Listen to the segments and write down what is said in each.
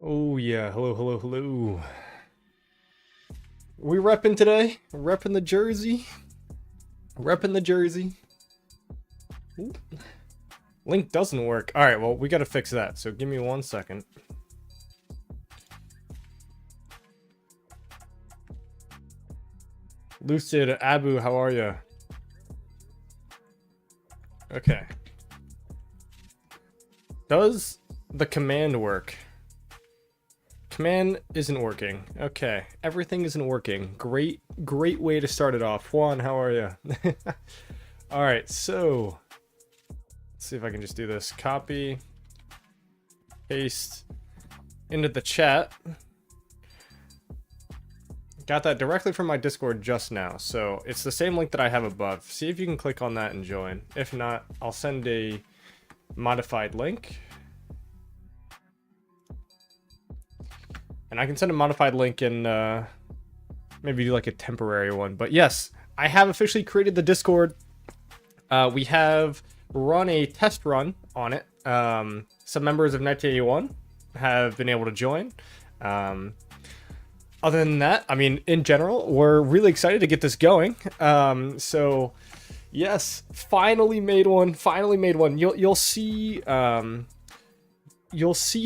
Oh yeah, hello, hello, hello. We repping today? Repping the jersey? Repping the jersey. Ooh. Link doesn't work. Alright, well, we gotta fix that, so give me 1 second. Lucid, Abu, how are ya? Okay. Does the command work? Command isn't working. Okay, everything isn't working. Great way to start it off. Juan, how are ya? Alright, so let's see if I can just do this. Copy, paste into the chat. Got that directly from my Discord just now, so it's the same link that I have above. See if you can click on that and join. If not, I'll send a modified link. And I can send a modified link and maybe do like a temporary one. But yes, I have officially created the Discord. We have run a test run on it. Some members of 1981 have been able to join. Other than that, I mean, in general, we're really excited to get this going. So, yes, finally made one. Finally made one. You'll see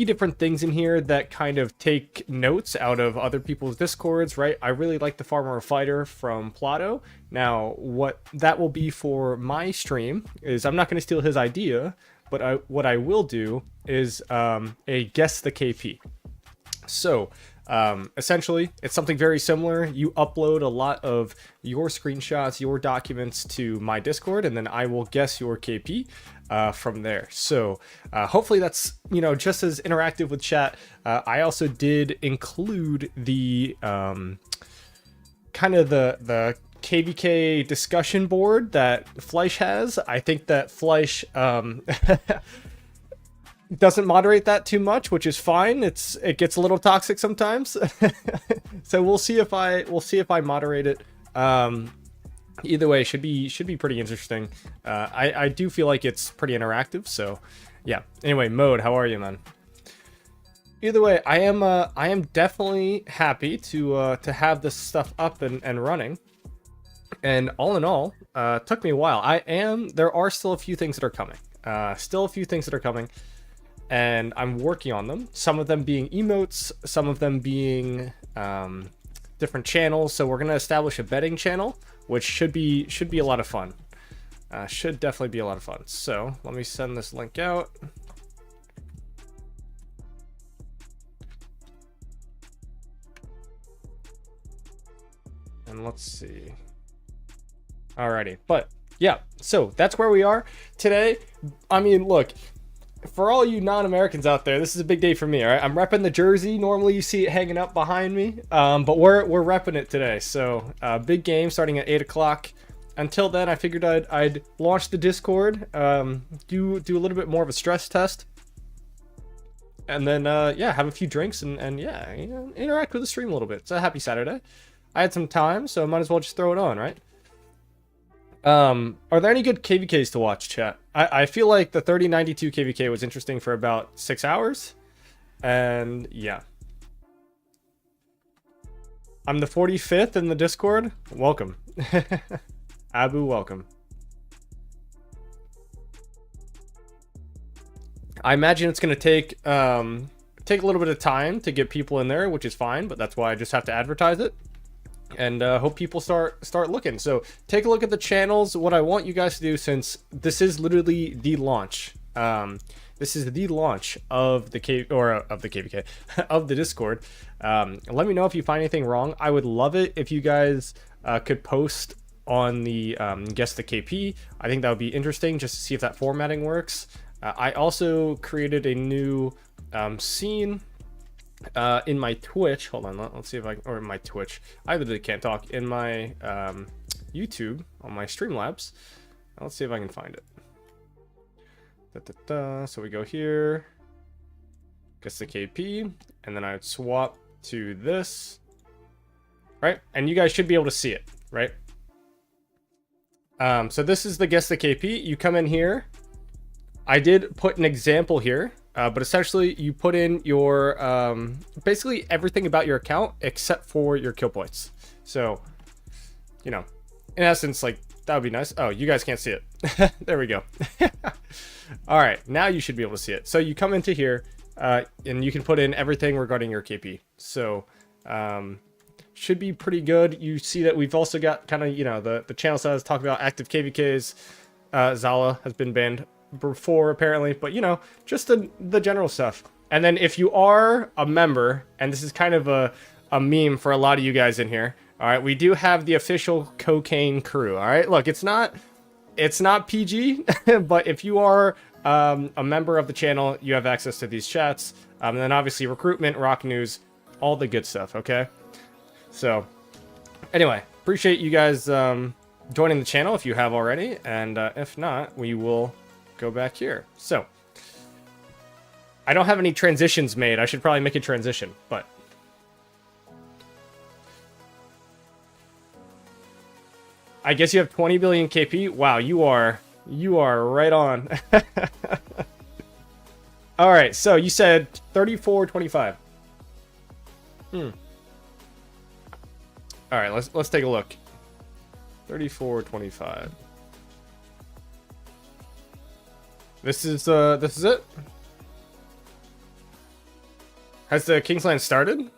different things in here that kind of take notes out of other people's Discords, right? I really like the Farmer Fighter from Plato. Now, what that will be for my stream is I'm not going to steal his idea, but what I will do is a Guess the KP. So, essentially, it's something very similar. You upload a lot of your screenshots, your documents to my Discord, and then I will guess your KP from there. So hopefully that's, just as interactive with chat. I also did include the kind of the KVK discussion board that Fleisch has. I think that Fleisch doesn't moderate that too much, which is fine. It gets a little toxic sometimes. So we'll see if I moderate it. Either way, should be pretty interesting. I do feel like it's pretty interactive, so yeah. Anyway, Mode, how are you, man? Either way, I am definitely happy to have this stuff up and running. And all in all, took me a while. There are still a few things that are coming. And I'm working on them. Some of them being emotes, some of them being different channels. So we're gonna establish a betting channel, which should be a lot of fun. Should definitely be a lot of fun. So let me send this link out. And let's see. Alrighty, but yeah, so that's where we are today. I mean, look. For all you non-Americans out there, this is a big day for me, all right? I'm repping the jersey. Normally you see it hanging up behind me, but we're repping it today. So big game starting at 8 o'clock. Until then, I figured I'd launch the Discord, do a little bit more of a stress test, and then yeah, have a few drinks and yeah, interact with the stream a little bit. It's a happy Saturday. I had some time, so I might as well just throw it on, right? Are there any good KVKs to watch, chat? I feel like the 3092 KVK was interesting for about 6 hours. And yeah. I'm the 45th in the Discord. Welcome. Abu, welcome. I imagine it's going to take a little bit of time to get people in there, which is fine, but that's why I just have to advertise it. And hope people start looking. So take a look at the channels. What I want you guys to do, since this is literally the launch, this is the launch of the KVK of the Discord. Let me know if you find anything wrong. I would love it if you guys could post on the Guess the KP. I think that would be interesting just to see if that formatting works. I also created a new scene in my Twitch. Hold on, let's see if I can, or in my Twitch. I literally can't talk. In my YouTube on my Streamlabs. Let's see if I can find it. So we go here, Guess the KP, and then I would swap to this, right? And you guys should be able to see it, right? So this is the Guess the KP. You come in here. I did put an example here, but essentially you put in your basically everything about your account except for your kill points. So, you know, in essence, like, that would be nice. Oh, you guys can't see it. There we go. All right, now you should be able to see it. So you come into here, and you can put in everything regarding your KP. So should be pretty good. You see that we've also got kind of, you know, the channel says talk about active KVKs. Zala has been banned before apparently, but you know, just the general stuff. And then if you are a member, and this is kind of a meme for a lot of you guys in here, all right, we do have the official cocaine crew. All right, look, it's not PG, but if you are a member of the channel, you have access to these chats, and then obviously recruitment, rock news, all the good stuff. Okay, so anyway, appreciate you guys joining the channel if you have already, and if not, we will go back here. So I don't have any transitions made. I should probably make a transition, but I guess you have 20 billion KP. Wow, you are right on. All right, so you said 34.25. All right, let's take a look. 34.25. This is it. Has the Kingsland started?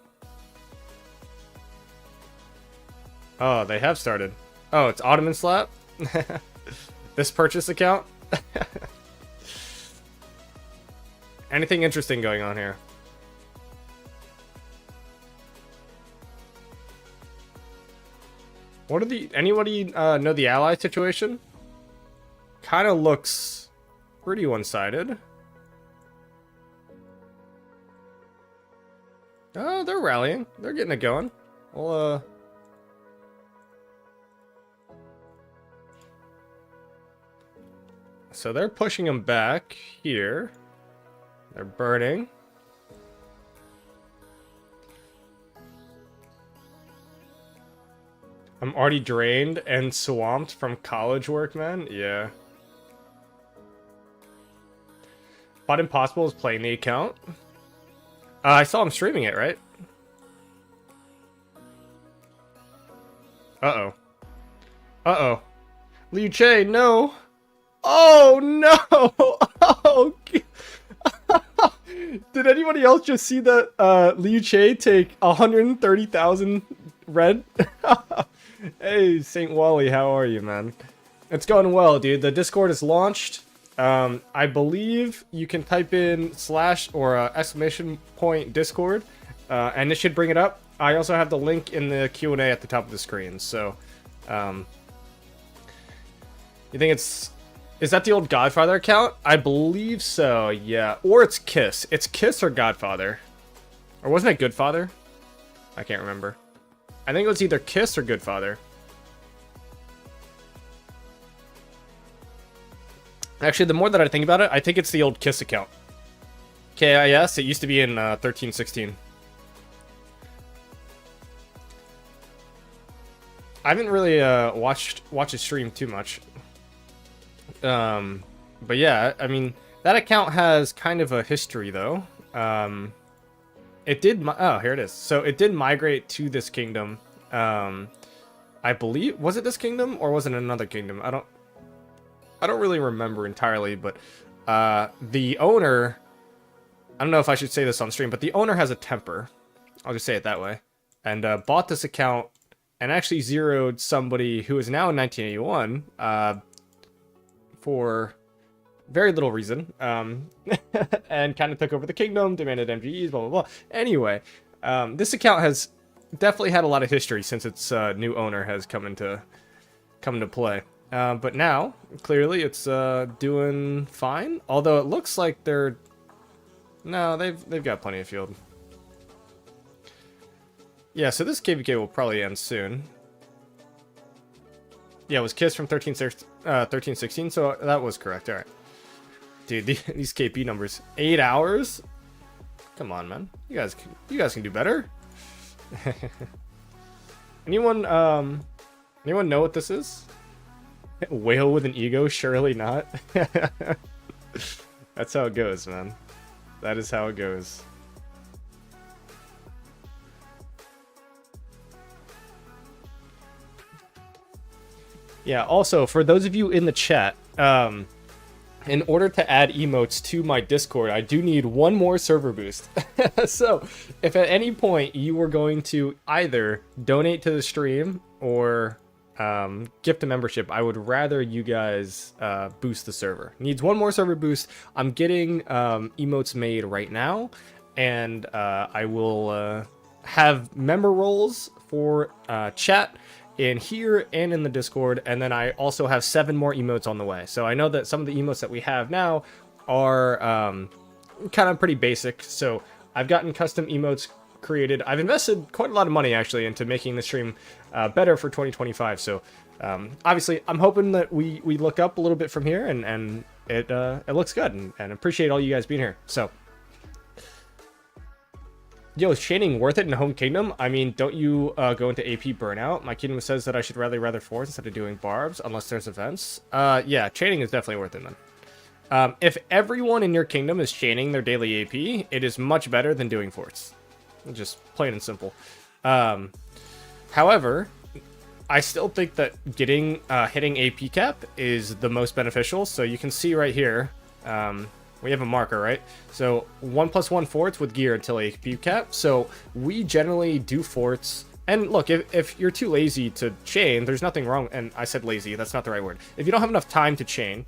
Oh, they have started. Oh, it's Ottoman Slap? This purchase account? Anything interesting going on here? What are anybody know the ally situation? Kind of looks pretty one-sided. Oh, they're rallying. They're getting it going. Well, so they're pushing them back here. They're burning. I'm already drained and swamped from college work, man. Yeah. But Impossible is playing the account. I saw him streaming it, right? Uh-oh. Uh-oh. Liu Che, no! Oh, no! Oh, did anybody else just see that Liu Che take 130,000 red? Hey, St. Wally, how are you, man? It's going well, dude. The Discord is launched. I believe you can type in / or exclamation point Discord, and it should bring it up. I also have the link in the Q&A at the top of the screen. So, you think it's... Is that the old Godfather account? I believe so, yeah. Or it's Kiss. It's Kiss or Godfather. Or wasn't it Goodfather? I can't remember. I think it was either Kiss or Goodfather. Actually, the more that I think about it, I think it's the old Kiss account. KIS, it used to be in 1316. I haven't really watched his stream too much. But yeah, I mean, that account has kind of a history, though. It did... Oh, here it is. So it did migrate to this kingdom. I believe... Was it this kingdom, or was it another kingdom? I don't really remember entirely, but the owner... I don't know if I should say this on stream, but the owner has a temper. I'll just say it that way. And bought this account and actually zeroed somebody who is now in 1981 for very little reason. And kind of took over the kingdom, demanded MGEs, blah, blah, blah. Anyway, this account has definitely had a lot of history since its new owner has come into play. But now, clearly, it's doing fine. Although it looks like they're... No, they've got plenty of field. Yeah, so this KVK will probably end soon. Yeah, it was Kiss from 1316, so that was correct. All right. Dude, these KP numbers. 8 hours? Come on, man. You guys can do better. Anyone know what this is? Whale with an ego? Surely not. That's how it goes, man. That is how it goes. Yeah, also, for those of you in the chat, in order to add emotes to my Discord, I do need one more server boost. So, if at any point you were going to either donate to the stream or gift a membership, I would rather you guys boost the server. Needs one more server boost. I'm getting emotes made right now, and I will have member roles for chat in here and in the Discord, and then I also have 7 more emotes on the way. So I know that some of the emotes that we have now are kind of pretty basic, so I've gotten custom emotes created. I've invested quite a lot of money actually into making the stream better for 2025, so obviously I'm hoping that we look up a little bit from here, and it looks good, and appreciate all you guys being here. So yo, is chaining worth it in Home Kingdom? I mean, don't you go into AP burnout? My kingdom says that I should rather force instead of doing barbs, unless there's events. Yeah, chaining is definitely worth it, then. If everyone in your kingdom is chaining their daily AP, it is much better than doing forts. Just plain and simple. However, I still think that getting hitting AP cap is the most beneficial. So you can see right here, we have a marker, right? So 1+1 forts with gear until AP cap. So we generally do forts. And look, if you're too lazy to chain, there's nothing wrong. And I said lazy, that's not the right word. If you don't have enough time to chain,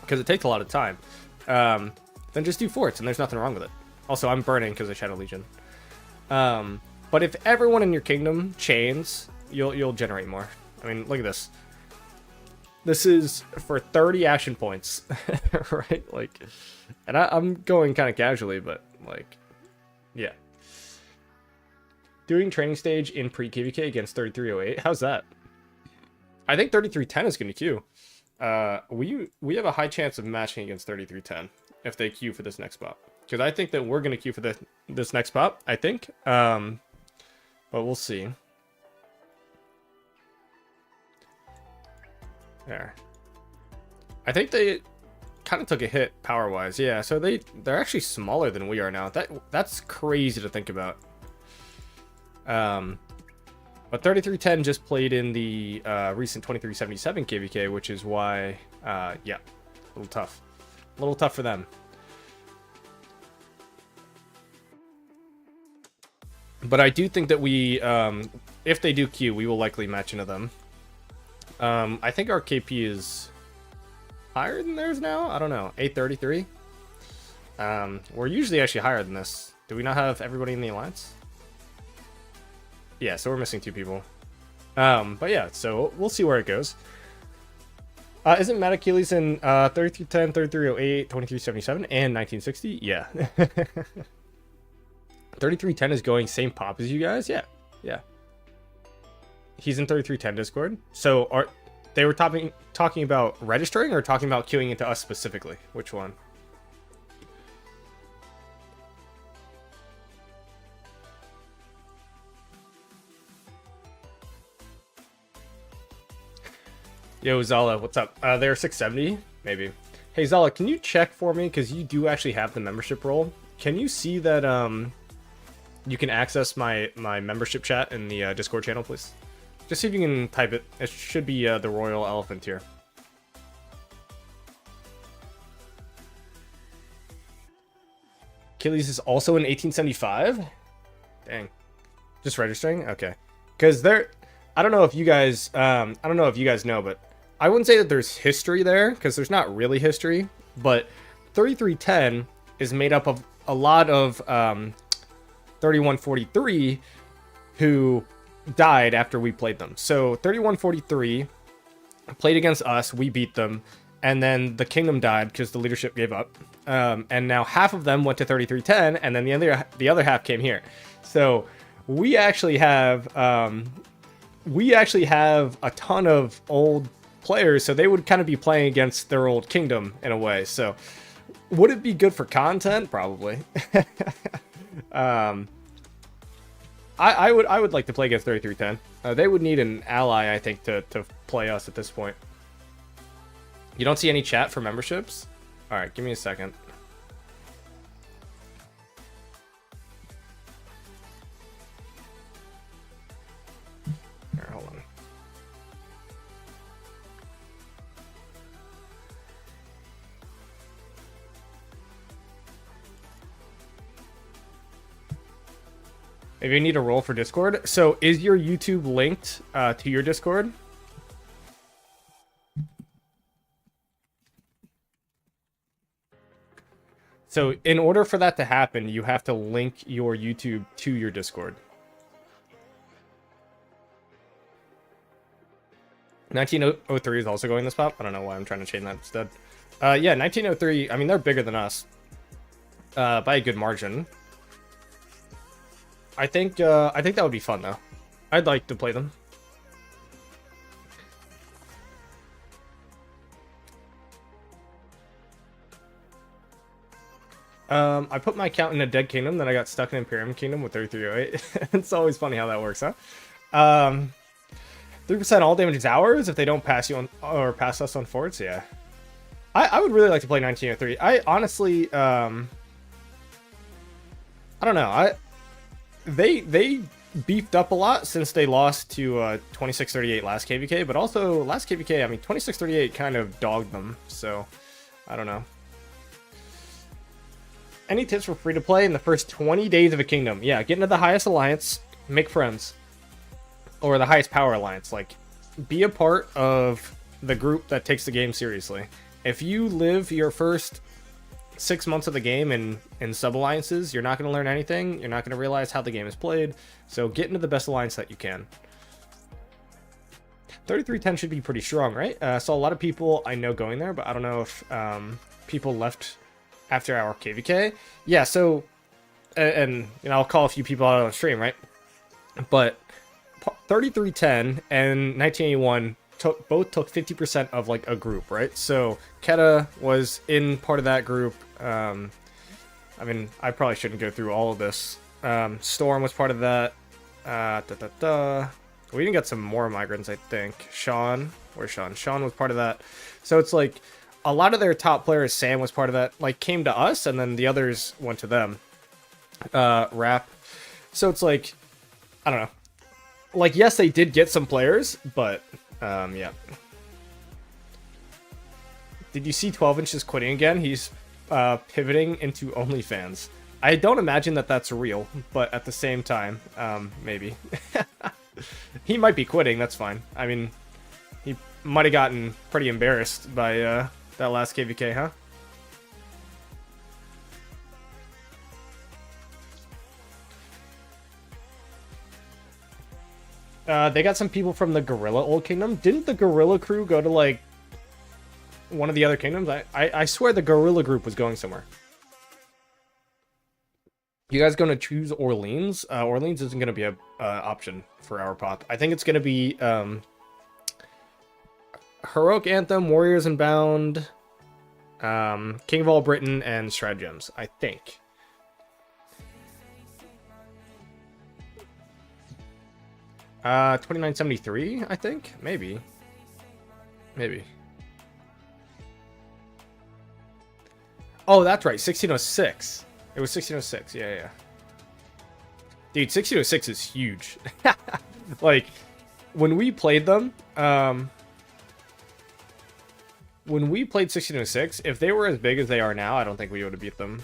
because it takes a lot of time, then just do forts, and there's nothing wrong with it. Also, I'm burning because of Shadow Legion. But if everyone in your kingdom chains, you'll generate more. I mean, look at this. This is for 30 action points, right? Like, and I'm going kind of casually, but like, yeah. Doing training stage in pre-KVK against 3308. How's that? I think 3310 is going to queue. We have a high chance of matching against 3310 if they queue for this next spot. Because I think that we're going to queue for this next spot, I think. But we'll see. There. I think they kind of took a hit power-wise. Yeah, so they're actually smaller than we are now. That's crazy to think about. But 3310 just played in the recent 2377 KVK, which is why, yeah, a little tough. A little tough for them. But I do think that we, if they do queue, we will likely match into them. I think our KP is higher than theirs now. I don't know. 833. We're usually actually higher than this. Do we not have everybody in the alliance? Yeah, so we're missing 2 people. But yeah, so we'll see where it goes. Isn't Matt Achilles in 3310, 3308, 2377, and 1960? Yeah. 3310 is going same pop as you guys? Yeah. Yeah. He's in 3310 Discord. So are they were talking about registering or talking about queuing into us specifically? Which one? Yo, Zala, what's up? They're 670, maybe. Hey, Zala, can you check for me? Because you do actually have the membership role. Can you see that you can access my membership chat in the Discord channel, please? Just see if you can type it. It should be the Royal Elephant here. Achilles is also in 1875? Dang. Just registering? Okay. Because they're... I don't know if you guys... I don't know if you guys know, but... I wouldn't say that there's history there, because there's not really history. But 3310 is made up of a lot of 3143 who died after we played them. So 3143 played against us, we beat them, and then the kingdom died because the leadership gave up. And now half of them went to 3310, and then the other half came here. So we actually have a ton of old players, so they would kind of be playing against their old kingdom in a way. So would it be good for content? Probably. I would like to play against 3310. They would need an ally, I think, to play us at this point. You don't see any chat for memberships? All right, give me a second. Here, hold on. If you need a role for Discord, so is your YouTube linked to your Discord? So in order for that to happen, you have to link your YouTube to your Discord. 1903 is also going this pop. I don't know why I'm trying to chain that instead. Yeah, 1903. I mean, they're bigger than us by a good margin. I think that would be fun though. I'd like to play them. I put my account in a dead kingdom, then I got stuck in Imperium Kingdom with 3308. It's always funny how that works, huh? 3% all damage is ours if they don't pass you on or pass us on forwards. Yeah, I would really like to play 1903. I honestly, I don't know. They beefed up a lot since they lost to 2638 last KVK, but also last KVK, I mean 2638 kind of dogged them, so I don't know. Any tips for free to play in the first 20 days of a kingdom? Yeah, get into the highest alliance, make friends, or the highest power alliance. Like, be a part of the group that takes the game seriously. If you live your first 6 months of the game in sub-alliances, you're not going to learn anything. You're not going to realize how the game is played. So get into the best alliance that you can. 3310 should be pretty strong, right? Saw a lot of people I know going there, but I don't know if people left after our KVK. Yeah, so, and you know, I'll call a few people out on stream, right? But 3310 and 1981 both took 50% of like a group, right? So Keta was in part of that group. I mean, I probably shouldn't go through all of this. Storm was part of that. We even got some more migrants, I think. Sean, where's Sean? Sean was part of that. So it's like a lot of their top players, Sam was part of that, like came to us and then the others went to them. Rap. So it's like, I don't know. Like, yes, they did get some players, but yeah. Did you see 12 inches quitting again? He's pivoting into OnlyFans. I don't imagine that that's real, but at the same time, maybe. He might be quitting, that's fine. I mean, he might have gotten pretty embarrassed by that last KVK, huh? They got some people from the Gorilla Old Kingdom. Didn't the Gorilla crew go to, like, one of the other kingdoms? I swear the Gorilla group was going somewhere. You guys going to choose Orleans? Orleans isn't going to be a option for our pop. I think it's going to be Heroic Anthem, Warriors and Bound, King of All Britain, and Stratagems, I think. Uh, 2973, I think? Maybe. Maybe. Oh, that's right, 1606. It was 1606, yeah. Dude, 1606 is huge. Like, when we played them, when we played 1606, if they were as big as they are now, I don't think we would have beat them.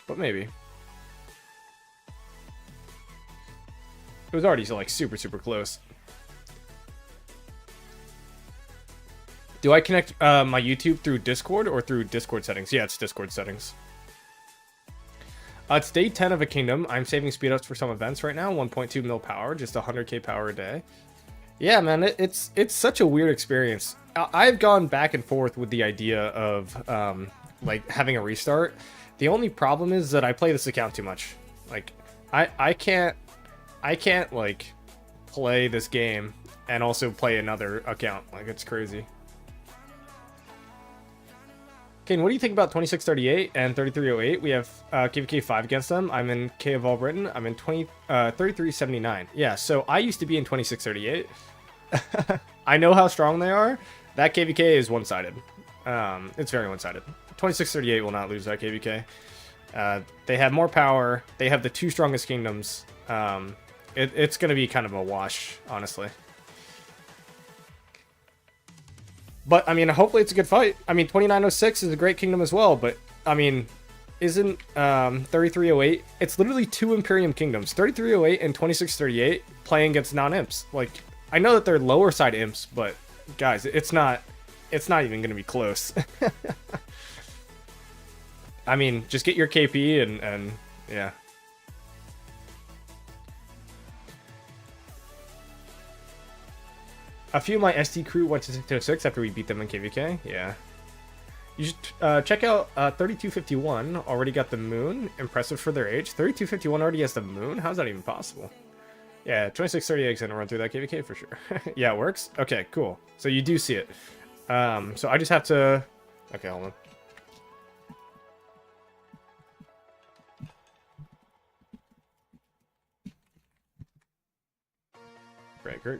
But maybe. It was already, like, super, super close. Do I connect my YouTube through Discord or through Discord settings? Yeah, it's Discord settings. It's day 10 of a kingdom. I'm saving speed ups for some events right now. 1.2 mil power, just 100k power a day. Yeah, man, it's such a weird experience. I've gone back and forth with the idea of like having a restart. The only problem is that I play this account too much. Like, I can't like play this game and also play another account. Like, it's crazy. Kane, what do you think about 2638 and 3308? We have KVK 5 against them. I'm in K of All Britain. I'm in 3379. Yeah, so I used to be in 2638. I know how strong they are. That KVK is one-sided. It's very one-sided. 2638 will not lose that KVK. They have more power. They have the 2 strongest kingdoms. It's going to be kind of a wash, honestly. But, I mean, hopefully it's a good fight. I mean, 2906 is a great kingdom as well, but, I mean, isn't 3308? It's literally 2 Imperium kingdoms. 3308 and 2638 playing against non-imps. Like, I know that they're lower side imps, but, guys, it's not even going to be close. I mean, just get your KP and yeah. A few of my SD crew went to 606 after we beat them in KVK. Yeah. You should check out 3251. Already got the moon. Impressive for their age. 3251 already has the moon? How's that even possible? Yeah, 2638 is going to run through that KVK for sure. Yeah, it works? Okay, cool. So you do see it. So I just have to... Okay, hold on.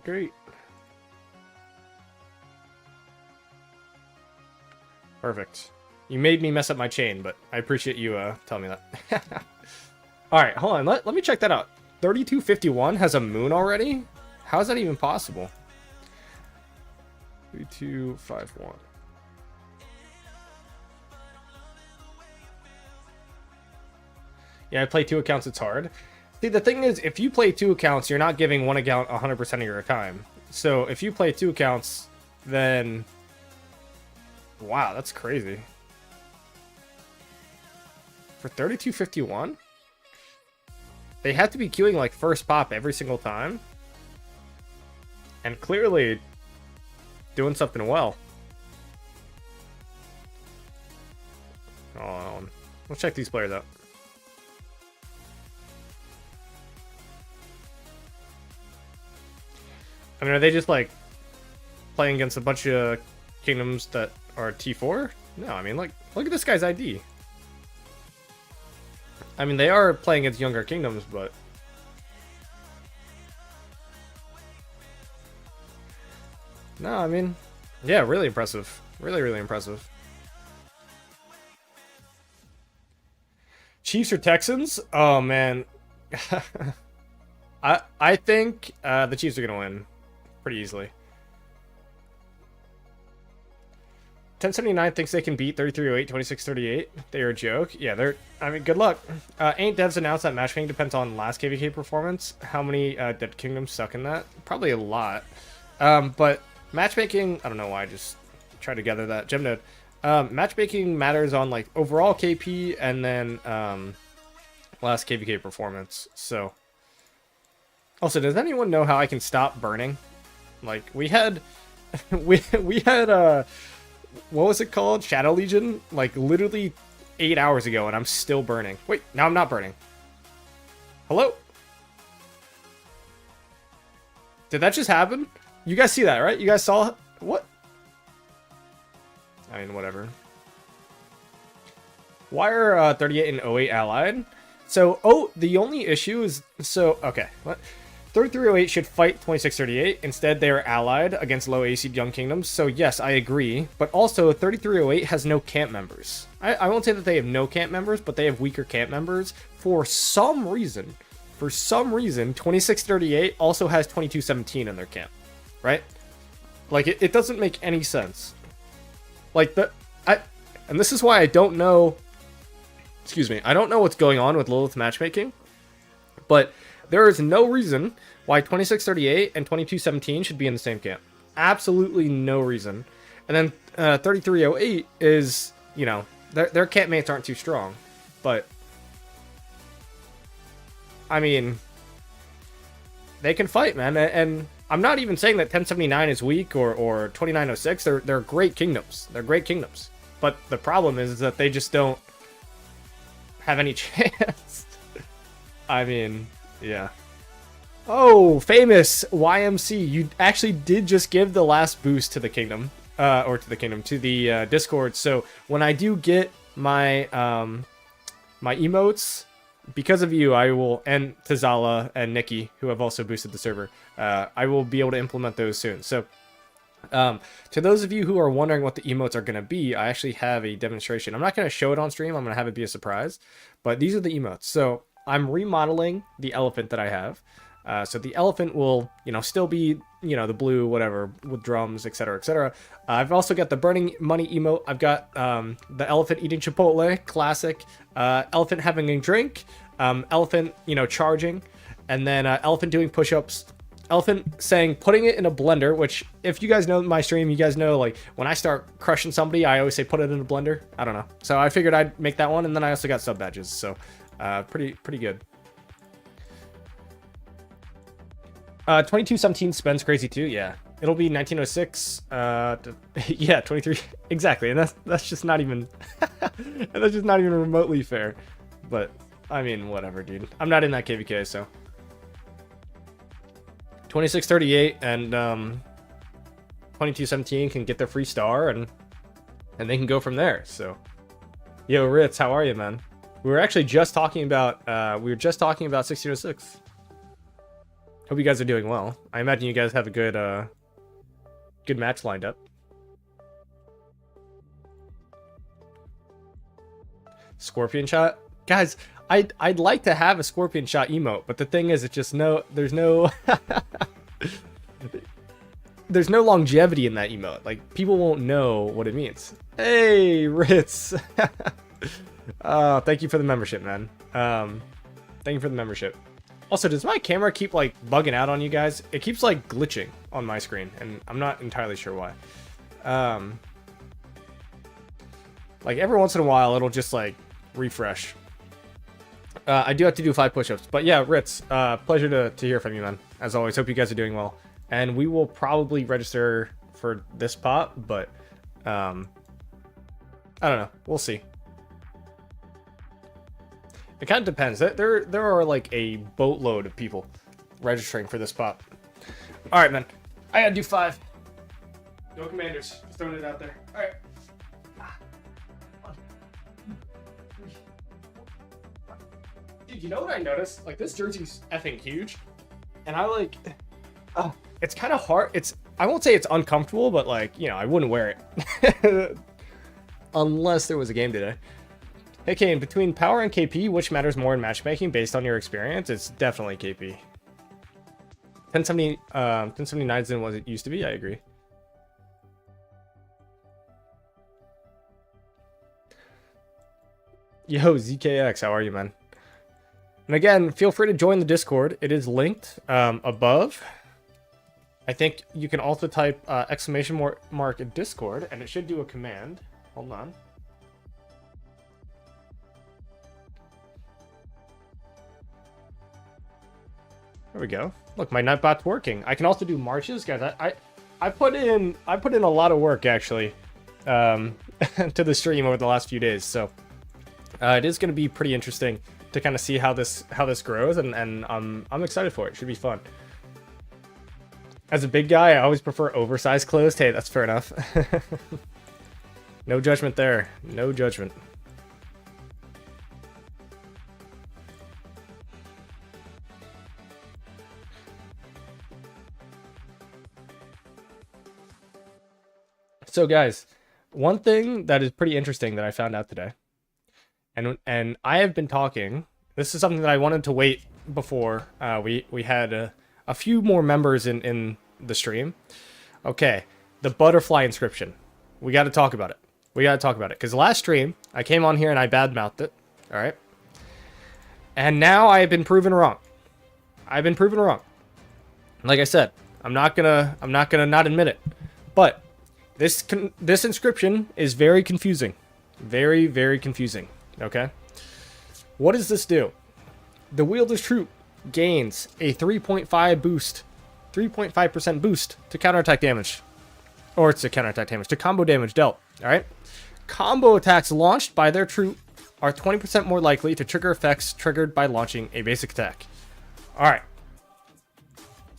Great. Perfect. You made me mess up my chain, but I appreciate you telling me that. Alright, hold on. Let me check that out. 3251 has a moon already? How is that even possible? 3251. Yeah, I play 2 accounts, it's hard. See, the thing is, if you play 2 accounts, you're not giving one account 100% of your time. So if you play 2 accounts, then... Wow, that's crazy. For 3251? They have to be queuing like first pop every single time. And clearly doing something well. Let's check these players out. I mean, are they just like playing against a bunch of kingdoms that are T4? No, I mean, like, look at this guy's ID. I mean, they are playing against younger kingdoms, but... No, I mean, yeah, really impressive. Really impressive. Chiefs or Texans? Oh, man. I think the Chiefs are going to win pretty easily. 1079 thinks they can beat 3308, 2638. They are a joke. Yeah, they're... I mean, good luck. Ain't Devs announced that matchmaking depends on last KVK performance? How many Dead Kingdoms suck in that? Probably a lot. But matchmaking... I don't know why I just tried to gather that. Gemnode. Matchmaking matters on, like, overall KP and then last KVK performance. So... Also, does anyone know how I can stop burning? Like, we had... we had... what was it called? Shadow Legion? Like, literally 8 hours ago, and I'm still burning. Wait, now I'm not burning. Hello? Did that just happen? You guys see that, right? You guys saw... What? I mean, whatever. Why are 38 and 08 allied? So, the only issue is... So, okay. What? 3308 should fight 2638. Instead, they are allied against low AC young kingdoms. So yes, I agree. But also, 3308 has no camp members. I won't say that they have no camp members, but they have weaker camp members. For some reason, 2638 also has 2217 in their camp. Right? Like, it doesn't make any sense. Like, and this is why I don't know... Excuse me. I don't know what's going on with Lilith matchmaking. But... there is no reason why 2638 and 2217 should be in the same camp. Absolutely no reason. And then 3308 is, you know, their campmates aren't too strong. But, I mean, they can fight, man. And I'm not even saying that 1079 is weak or 2906. They're great kingdoms. They're great kingdoms. But the problem is that they just don't have any chance. I mean... Yeah. Oh, famous YMC. You actually did just give the last boost to the kingdom. To the Discord. So when I do get my my emotes, because of you, I will, and Tazala and Nikki, who have also boosted the server, I will be able to implement those soon. So To those of you who are wondering what the emotes are going to be, I actually have a demonstration. I'm not going to show it on stream. I'm going to have it be a surprise. But these are the emotes. So I'm remodeling the elephant that I have. So the elephant will, still be, the blue, whatever, with drums, etc., etc. I've also got the burning money emote. I've got the elephant eating Chipotle, classic. Elephant having a drink. Elephant, charging. And then elephant doing push-ups. Elephant saying putting it in a blender, which if you guys know my stream, you guys know, like, when I start crushing somebody, I always say put it in a blender. I don't know. So I figured I'd make that one, and then I also got sub badges. So pretty good. 2217 spends crazy too. Yeah, it'll be 1906. Yeah, 23 exactly, and that's just not even that's just not even remotely fair. But I mean, whatever, dude. I'm not in that KVK, so 2638 and 2217 can get their free star, and they can go from there. So, yo, Ritz, how are you, man? We were actually just talking about 1606. Hope you guys are doing well. I imagine you guys have a good good match lined up. Scorpion shot, guys. I'd like to have a scorpion shot emote, but the thing is, it's just there's no there's no longevity in that emote. Like, people won't know what it means. Hey, Ritz. Thank you for the membership, man. Thank you for the membership. Also, does my camera keep, like, bugging out on you guys? It keeps, like, glitching on my screen, and I'm not entirely sure why. Like, every once in a while, it'll just, like, refresh. I do have to do 5 push-ups. But yeah, Ritz, pleasure to hear from you, man. As always, hope you guys are doing well. And we will probably register for this pot, but I don't know. We'll see. It kind of depends. There are like a boatload of people registering for this pot. All right, man. I gotta do 5. No commanders. Just throwing it out there. All right. Dude, you know what I noticed? Like, this jersey's effing huge, and I like. It's kind of hard. I won't say it's uncomfortable, but like, I wouldn't wear it unless there was a game today. Hey Kane, between power and KP, which matters more in matchmaking based on your experience? It's definitely KP. 1079 isn't what it used to be, I agree. Yo, ZKX, how are you, man? And again, feel free to join the Discord. It is linked above. I think you can also type exclamation mark in Discord, and it should do a command. Hold on. There we go. Look, my Nightbot's working. I can also do marches, guys. I put in a lot of work actually to the stream over the last few days, so it is going to be pretty interesting to kind of see how this grows, and I'm excited for it. It should be fun. As a big guy, I always prefer oversized clothes. Hey, that's fair enough. No judgment there. No judgment. So guys, one thing that is pretty interesting that I found out today, and I have been talking, this is something that I wanted to wait before we had a few more members in the stream. Okay, the butterfly inscription. We got to talk about it. We got to talk about it, because last stream I came on here and I badmouthed it. All right, and now I have been proven wrong. I've been proven wrong. Like I said, I'm not gonna not admit it, but this inscription is very confusing. Very, very confusing. Okay? What does this do? The wielder's troop gains a 3.5 boost. 3.5% boost to counterattack damage. Or to counterattack damage. To combo damage dealt. Alright? Combo attacks launched by their troop are 20% more likely to trigger effects triggered by launching a basic attack. Alright.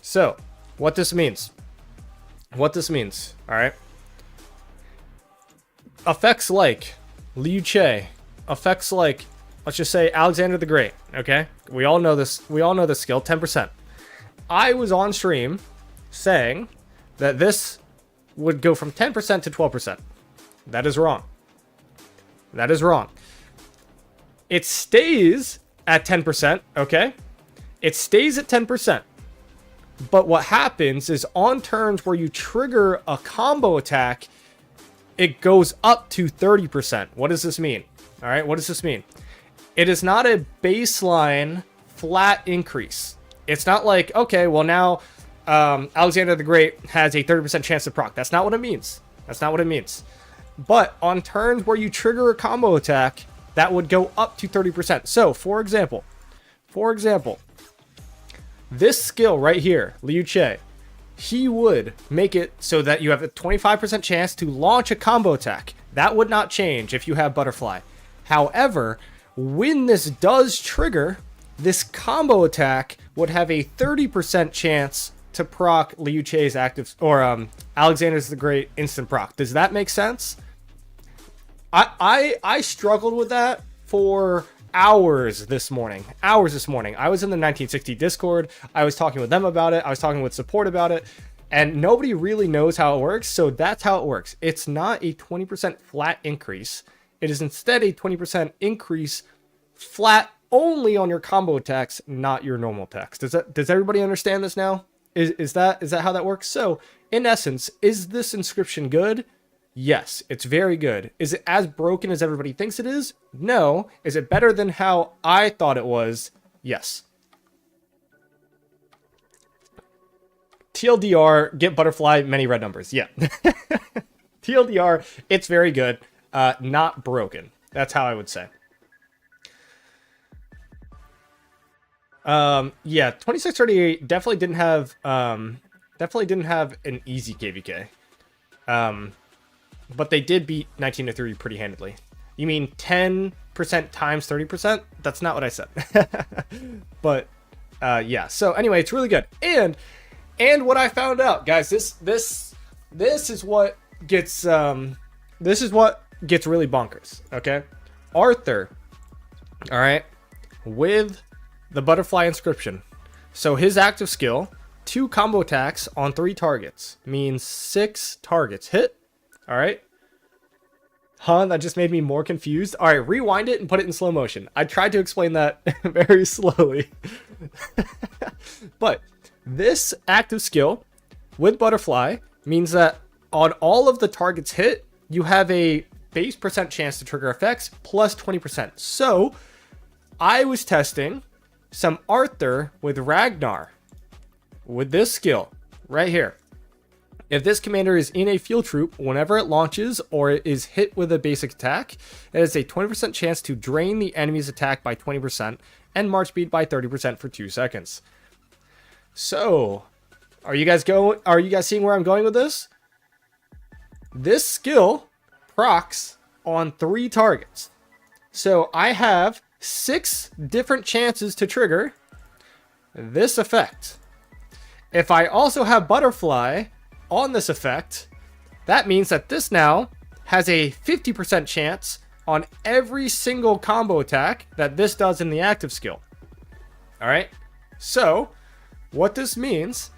So, what this means. Alright? Effects like Liu Che, effects like, let's just say, Alexander the Great, okay? We all know this skill, 10%. I was on stream saying that this would go from 10% to 12%. That is wrong. That is wrong. It stays at 10%, okay? It stays at 10%. But what happens is on turns where you trigger a combo attack, it goes up to 30%. What does this mean? All right, what does this mean? It is not a baseline flat increase. It's not like, okay, well now Alexander the Great has a 30% chance to proc. That's not what it means. That's not what it means. But on turns where you trigger a combo attack, that would go up to 30%. So, for example, this skill right here, Liu Che, he would make it so that you have a 25% chance to launch a combo attack. That would not change if you have Butterfly. However, when this does trigger, this combo attack would have a 30% chance to proc Liu Che's active, or Alexander's the Great instant proc. Does that make sense? I struggled with that for hours this morning. I was in the 1960 Discord. I was talking with them about it. I was talking with support about it. And nobody really knows how it works. So that's how it works. It's not a 20% flat increase. It is instead a 20% increase flat only on your combo attacks, not your normal attacks. Does everybody understand this now? Is that how that works? So, in essence, is this inscription good? Yes, it's very good. Is it as broken as everybody thinks it is? No. Is it better than how I thought it was? Yes. TLDR, get Butterfly, many red numbers. Yeah. TLDR, it's very good. Not broken. That's how I would say. Yeah, 2638 definitely didn't have an easy KVK. But they did beat 1903 pretty handedly. You mean 10% times 30%? That's not what I said. But yeah. So anyway, it's really good. And what I found out, guys, this is what gets really bonkers. Okay, Arthur. All right, with the Butterfly Inscription. So his active skill, 2 combo attacks on 3 targets means 6 targets hit. All right. Huh, that just made me more confused. All right, rewind it and put it in slow motion. I tried to explain that very slowly. But this active skill with Butterfly means that on all of the targets hit, you have a base % chance to trigger effects plus 20%. So I was testing some Arthur with Ragnar with this skill right here. If this commander is in a field troop, whenever it launches or it is hit with a basic attack, it has a 20% chance to drain the enemy's attack by 20% and march speed by 30% for 2 seconds. So, are you guys seeing where I'm going with this? This skill procs on 3 targets. So I have 6 different chances to trigger this effect. If I also have Butterfly on this effect, that means that this now has a 50% chance on every single combo attack that this does in the active skill. All right. So what this means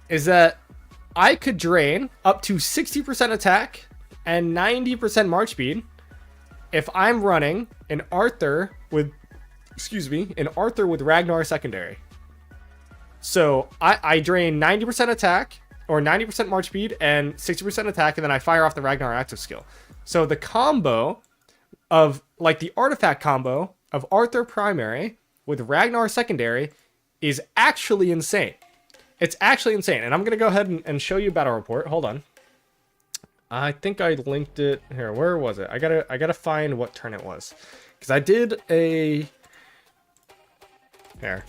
is that I could drain up to 60% attack and 90% march speed if I'm running an Arthur with Ragnar secondary. So I drain 90% attack or 90% march speed and 60% attack, and then I fire off the Ragnar active skill. So the combo of, like the artifact combo of Arthur primary with Ragnar secondary is actually insane. It's actually insane. And I'm going to go ahead and show you battle report. Hold on. I think I linked it here. Where was it? I gotta find what turn it was, because I did a here.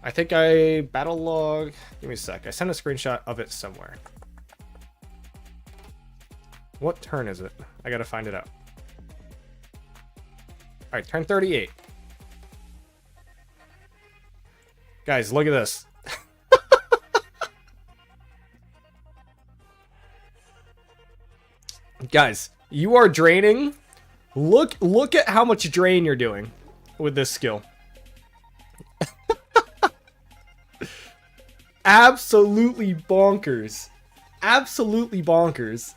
I think I battle log. Give me a sec. I sent a screenshot of it somewhere. What turn is it? I gotta find it out. All right, turn 38. Guys, look at this. Guys, you are draining. Look at how much drain you're doing with this skill. Absolutely bonkers. absolutely bonkers.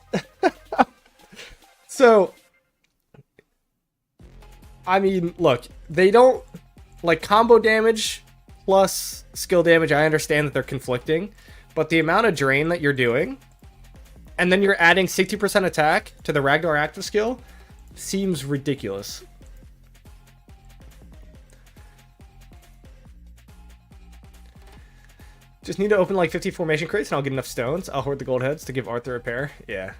So, I mean, look, they don't, like, combo damage plus skill damage, I understand that they're conflicting, but the amount of drain that you're doing, and then you're adding 60% attack to the Ragnar active skill, seems ridiculous. Just need to open like 50 formation crates and I'll get enough stones. I'll hoard the gold heads to give Arthur a pair. Yeah.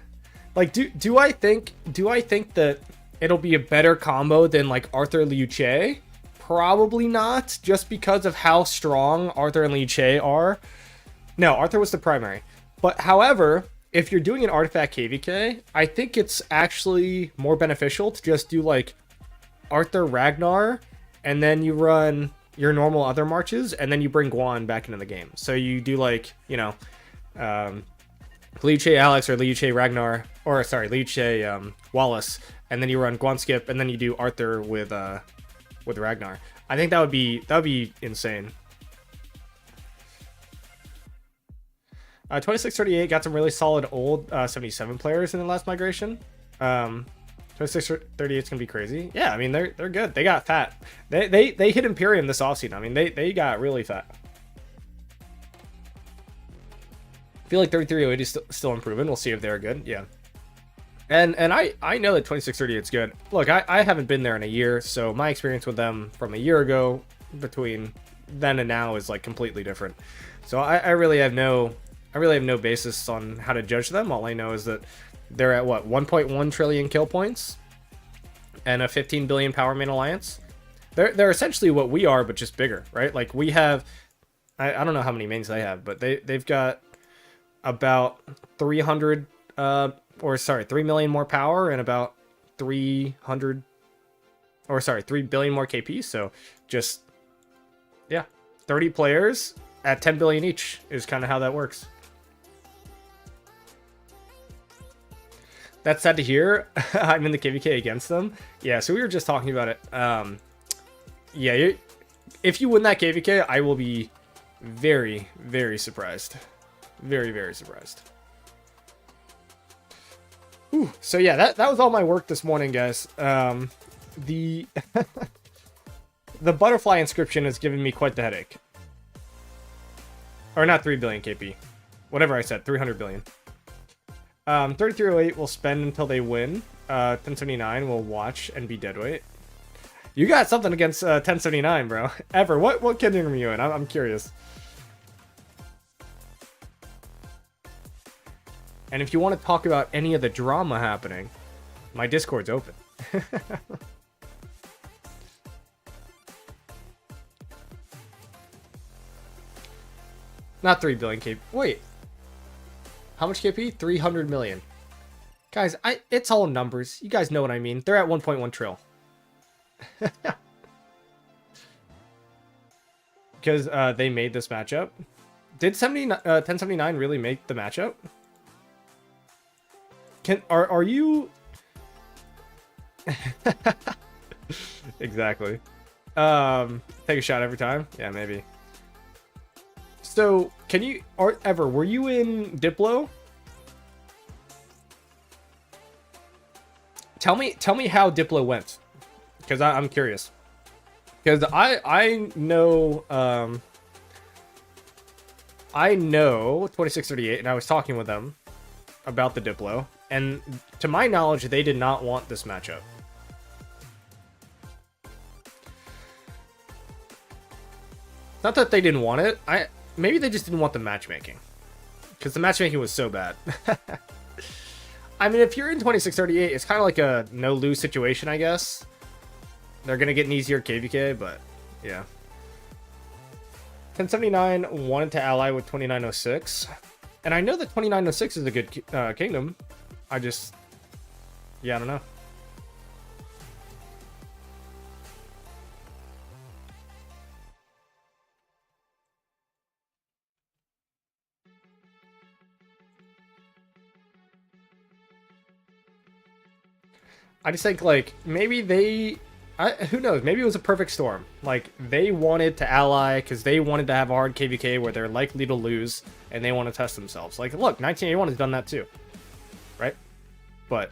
Like, do I think that it'll be a better combo than like Arthur Liu Che? Probably not, just because of how strong Arthur and Liu Che are. No, Arthur was the primary. But however, if you're doing an artifact KVK, I think it's actually more beneficial to just do like Arthur Ragnar, and then you run your normal other marches, and then you bring Guan back into the game. So you do like, you know, Liu Che Alex or Liu Che Ragnar, or sorry, Liu Che Wallace, and then you run Guan Skip, and then you do Arthur with Ragnar. I think that would be insane. 2638 got some really solid old 77 players in the last migration. 2638 is gonna be crazy. Yeah, I mean they're good. They got fat. They hit Imperium this offseason. I mean they got really fat. I feel like 3308 is still improving. We'll see if they're good. Yeah. And I know that 2638 is good. Look, I haven't been there in a year, so my experience with them from a year ago between then and now is like completely different. So I really have no basis on how to judge them. All I know is that they're at what, 1.1 trillion kill points and a 15 billion power main alliance. They're essentially what we are, but just bigger, right? Like we have, I don't know how many mains they have, but they've got about 3 million more power and about 3 billion more KP. So just, yeah, 30 players at 10 billion each is kind of how that works. That's sad to hear. I'm in the KVK against them. Yeah, so we were just talking about it. Yeah, if you win that KVK, I will be very, very surprised. Very, very surprised. Ooh, so yeah, that was all my work this morning, guys. The the butterfly inscription has given me quite the headache. Or not 3 billion KP. Whatever I said, 300 billion. 3308 will spend until they win. 1079 will watch and be deadweight. You got something against 1079, bro. Ever. What kingdom are you in? I'm curious. And if you want to talk about any of the drama happening, my Discord's open. Not 3 billion KP. Wait. How much KP? 300 million. Guys, it's all numbers. You guys know what I mean. They're at 1.1 trill. Because they made this matchup. Did 1079 really make the matchup? Are you... Exactly. Take a shot every time? Yeah, maybe. So, can you, or ever, were you in Diplo? Tell me how Diplo went, because I'm curious. Because I know 2638, and I was talking with them about the Diplo, and to my knowledge, they did not want this matchup. Not that they didn't want it. Maybe they just didn't want the matchmaking, because the matchmaking was so bad. I mean, if you're in 2638, it's kind of like a no-lose situation, I guess. They're going to get an easier KVK, but yeah. 1079 wanted to ally with 2906. And I know that 2906 is a good kingdom. I just... yeah, I don't know. I just think, like, maybe they Who knows? Maybe it was a perfect storm. Like, they wanted to ally because they wanted to have a hard KVK where they're likely to lose, and they want to test themselves. Like, look, 1981 has done that too, right? But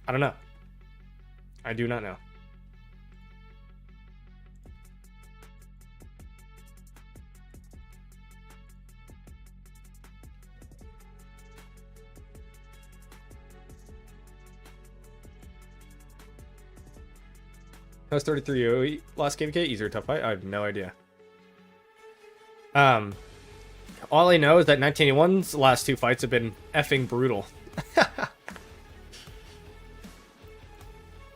I don't know. I do not know. That was 33 OE last KVK. Easier tough fight? I have no idea. All I know is that 1981's last 2 fights have been effing brutal.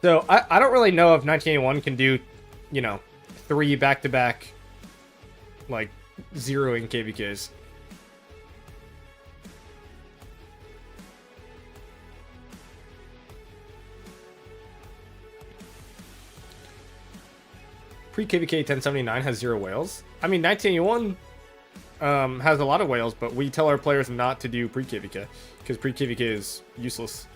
So I don't really know if 1981 can do, you know, 3 back-to-back, like, zeroing KVKs. Pre-KVK 1079 has 0 whales. I mean, 1981 has a lot of whales, but we tell our players not to do pre-KVK because pre-KVK is useless.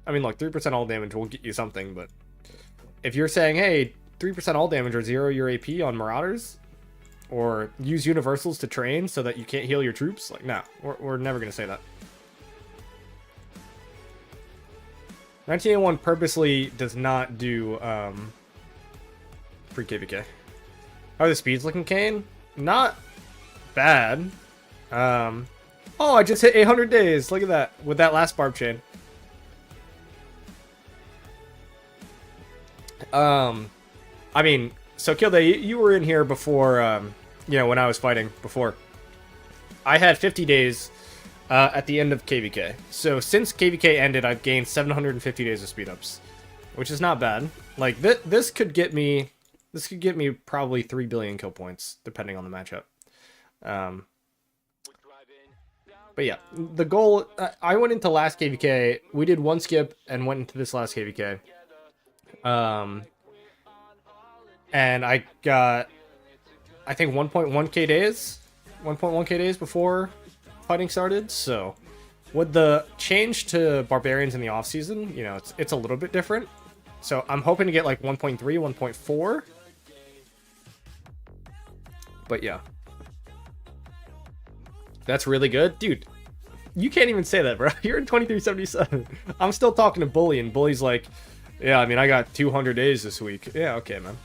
I mean, look, 3% all damage will get you something, but if you're saying, hey, 3% all damage or 0 your AP on Marauders, or use universals to train so that you can't heal your troops, like, no, we're never going to say that. 1981 purposely does not do pre-KVK. How are the speeds looking, Kane? Not bad. Oh, I just hit 800 days. Look at that. With that last barb chain. I mean, so Kilday, you were in here before, you know, when I was fighting before. I had 50 days at the end of KVK. So since KVK ended, I've gained 750 days of speed ups, which is not bad. Like this could get me probably 3 billion kill points depending on the matchup. But yeah, the goal, I went into last KVK, we did 1 skip and went into this last KVK. And I got, I think 1.1k days, 1.1k days before fighting started. So with the change to barbarians in the off season, you know, it's a little bit different. So I'm hoping to get like 1.3, 1.4. But yeah, that's really good, dude. You can't even say that, bro. You're in 2377. I'm still talking to Bully, and Bully's like, yeah, I mean, I got 200 days this week. Yeah, okay, man.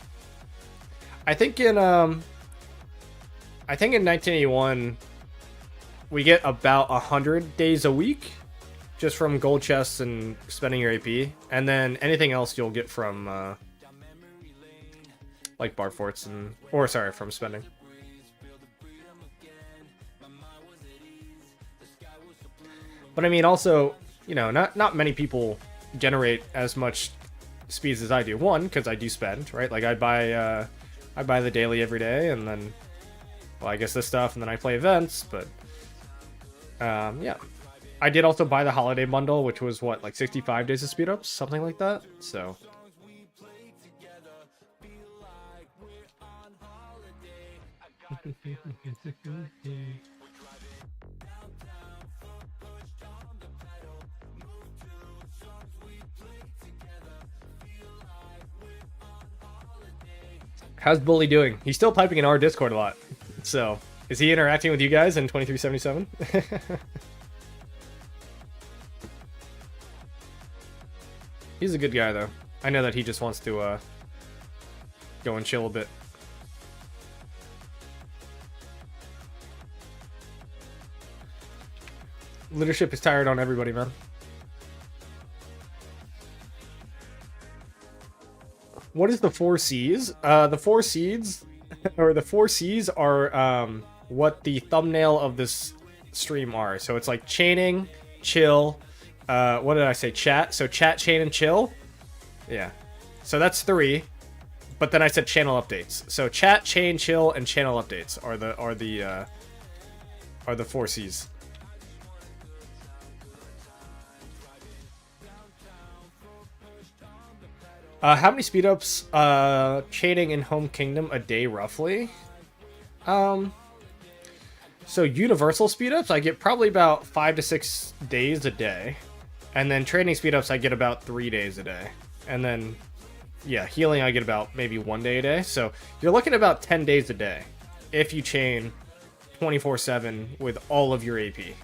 I think in 1981 we get about 100 days a week just from gold chests and spending your AP, and then anything else you'll get from like bar forts and from spending. But I mean, also, you know, not many people generate as much speeds as I do. One, because I do spend, right? Like I buy the daily every day, and then, well, I guess this stuff, and then I play events. But yeah, I did also buy the holiday bundle, which was what, like 65 days of speed ups, something like that. So. How's Bully doing? He's still typing in our Discord a lot. So, is he interacting with you guys in 2377? He's a good guy, though. I know that he just wants to go and chill a bit. Leadership is tired on everybody, man. What is the 4 C's? The 4 C's, or the 4 C's are what the thumbnail of this stream are. So it's like chaining, chill. What did I say? Chat. So chat, chain, and chill. Yeah. So that's 3. But then I said channel updates. So chat, chain, chill, and channel updates are the 4 C's. How many speed ups, chaining in Home Kingdom a day, roughly? So universal speed ups, I get probably about 5 to 6 days a day. And then training speed ups, I get about 3 days a day. And then, yeah, healing I get about maybe 1 day a day. So you're looking at about 10 days a day if you chain 24/7 with all of your AP. It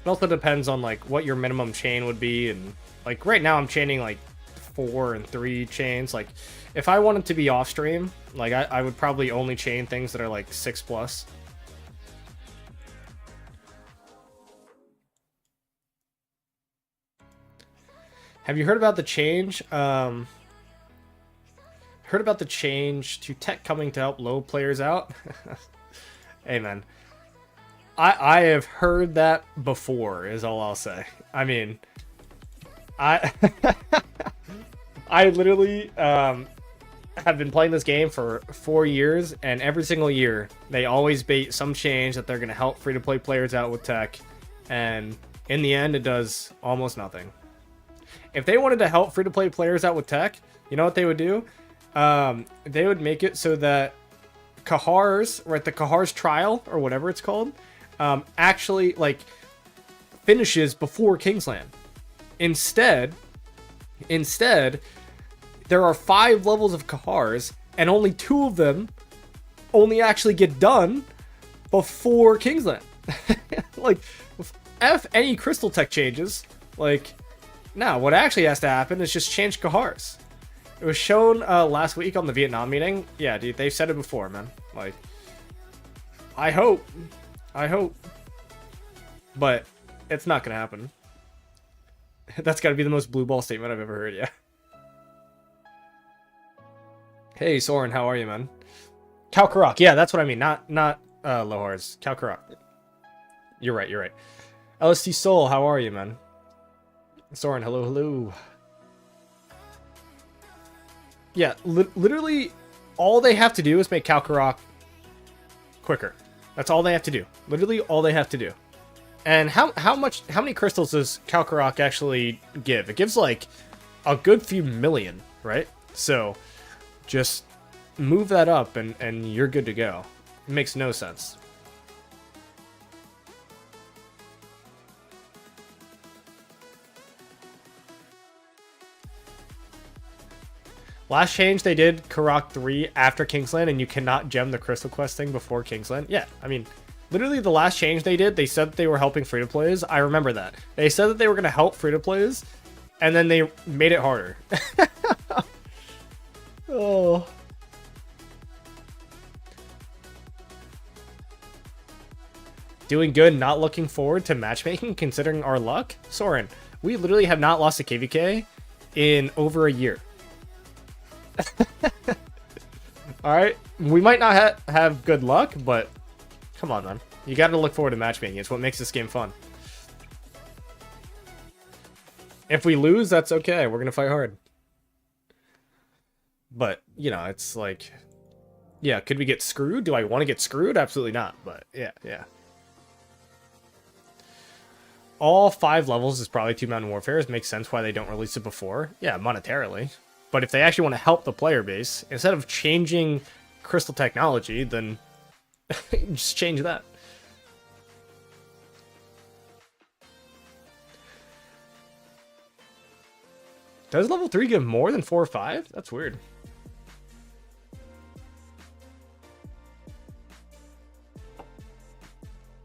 also depends on like what your minimum chain would be, and like right now I'm chaining like 4 and 3 chains. Like if I wanted to be off stream, like I would probably only chain things that are like 6+. Have you heard about the change? Heard about the change to tech coming to help low players out? Hey man, I have heard that before, is all I'll say. I mean, I I literally have been playing this game for 4 years, and every single year they always bait some change that they're going to help free-to-play players out with tech, and in the end it does almost nothing. If they wanted to help free-to-play players out with tech, you know what they would do? They would make it so that Kahar's, right, the Kahar's trial, or whatever it's called, actually like finishes before Kingsland. Instead there are 5 levels of Kahar's, and only 2 of them only actually get done before Kingsland. Like, F any crystal tech changes. Like, no, what actually has to happen is just change Kahar's. It was shown last week on the Vietnam meeting. Yeah, dude, they've said it before, man. Like, I hope. But it's not gonna happen. That's gotta be the most blue ball statement I've ever heard, yeah. Hey, Soren, how are you, man? Kalkarok, yeah, that's what I mean. Not Lohars. Kalkarok. You're right. LST Soul, how are you, man? Soren, hello. Yeah, literally, all they have to do is make Kalkarok quicker. That's all they have to do. Literally, all they have to do. And how many crystals does Kalkarok actually give? It gives like a good few million, right? So just move that up and you're good to go. It makes no sense. Last change they did Karak 3 after Kingsland, and you cannot gem the Crystal Quest thing before Kingsland. Yeah, I mean, literally the last change they did, they said that they were helping free-to-plays. I remember that. They said that they were going to help free-to-plays, and then they made it harder. Oh. Doing good, not looking forward to matchmaking, considering our luck? Soren, we literally have not lost a KVK in over a year. Alright, we might not have good luck, but come on, man. You gotta look forward to matchmaking. It's what makes this game fun. If we lose, that's okay. We're gonna fight hard. But, you know, it's like... Yeah, could we get screwed? Do I want to get screwed? Absolutely not, but yeah. All 5 levels is probably 2 Mountain Warfare. It makes sense why they don't release it before. Yeah, monetarily. But if they actually want to help the player base, instead of changing crystal technology, then just change that. Does level 3 give more than 4 or 5? That's weird.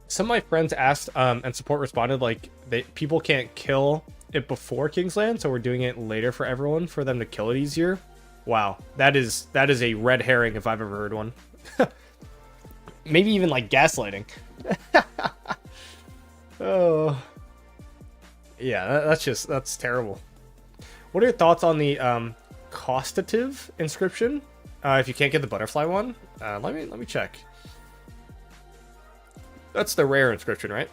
Some of my friends asked, and support responded, like, people can't kill it before Kingsland, so we're doing it later for everyone for them to kill it easier. Wow, that is a red herring if I've ever heard one. Maybe even like gaslighting. Oh, yeah, that's terrible. What are your thoughts on the costative inscription? If you can't get the butterfly one, let me check. That's the rare inscription, right?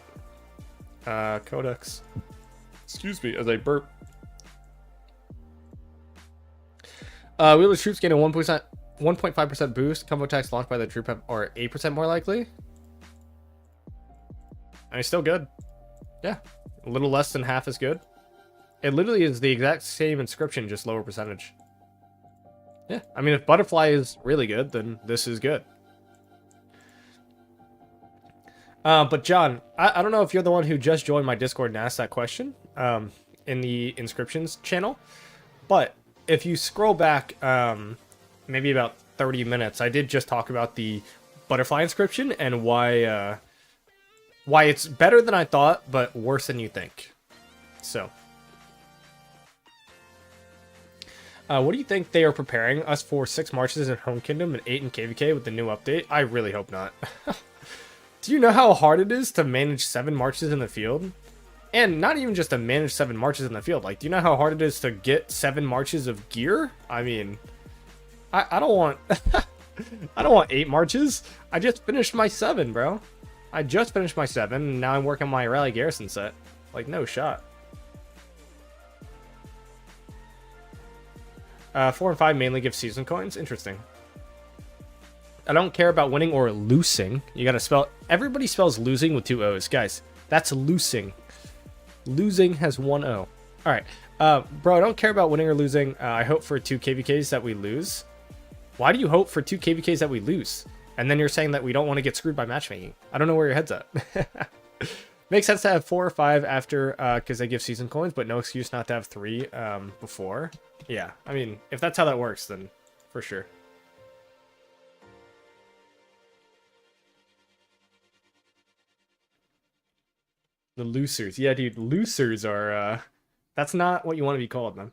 Codex. Excuse me as I burp. Wheeler's troops gain a 1.5% boost. Combo attacks launched by the troop are 8% more likely. I mean, still good. Yeah, a little less than half as good. It literally is the exact same inscription, just lower percentage. Yeah, I mean, if Butterfly is really good, then this is good. But John, I don't know if you're the one who just joined my Discord and asked that question in the Inscriptions channel, but if you scroll back maybe about 30 minutes, I did just talk about the butterfly inscription and why it's better than I thought, but worse than you think. So, what do you think they are preparing us for 6 marches in Home Kingdom and 8 in KVK with the new update? I really hope not. Do you know how hard it is to manage 7 marches in the field? And not even just to manage 7 marches in the field. Like, do you know how hard it is to get 7 marches of gear? I mean, I don't want I don't want 8 marches. I just finished my 7, bro. I just finished my 7, and now I'm working my Rally Garrison set. Like, no shot. 4 and 5 mainly give season coins. Interesting. I don't care about winning or losing. You gotta spell... Everybody spells losing with 2 O's. Guys, that's losing. Losing has 1 O. Alright. Bro, I don't care about winning or losing. I hope for 2 KVKs that we lose. Why do you hope for 2 KVKs that we lose? And then you're saying that we don't want to get screwed by matchmaking. I don't know where your head's at. Makes sense to have 4 or 5 after, because they give season coins, but no excuse not to have 3 before. Yeah, I mean, if that's how that works, then for sure. The losers. Yeah, dude, losers are, that's not what you want to be called, man.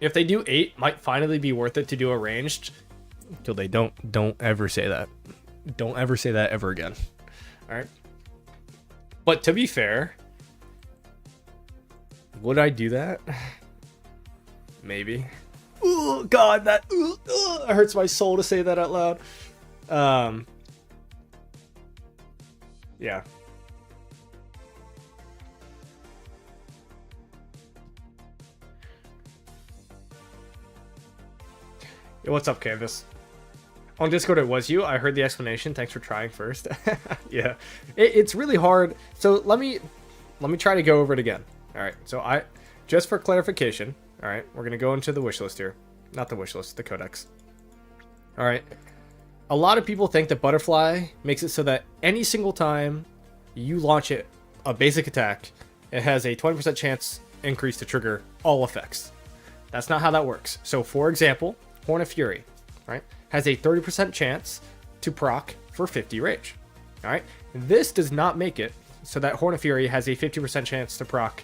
If they do 8, might finally be worth it to do a ranged. Until they don't ever say that. Don't ever say that ever again. Alright. But to be fair, would I do that? Maybe. Oh god, that it hurts my soul to say that out loud. Yeah. Yo, what's up, Canvas? On Discord, it was you. I heard the explanation. Thanks for trying first. Yeah, it's really hard. So let me try to go over it again. All right. So just for clarification. All right, we're gonna go into the wish list here. Not the wish list, the codex. All right. A lot of people think that Butterfly makes it so that any single time you launch a basic attack, it has a 20% chance increase to trigger all effects. That's not how that works. So, for example, Horn of Fury, right, has a 30% chance to proc for 50 rage. All right, this does not make it so that Horn of Fury has a 50% chance to proc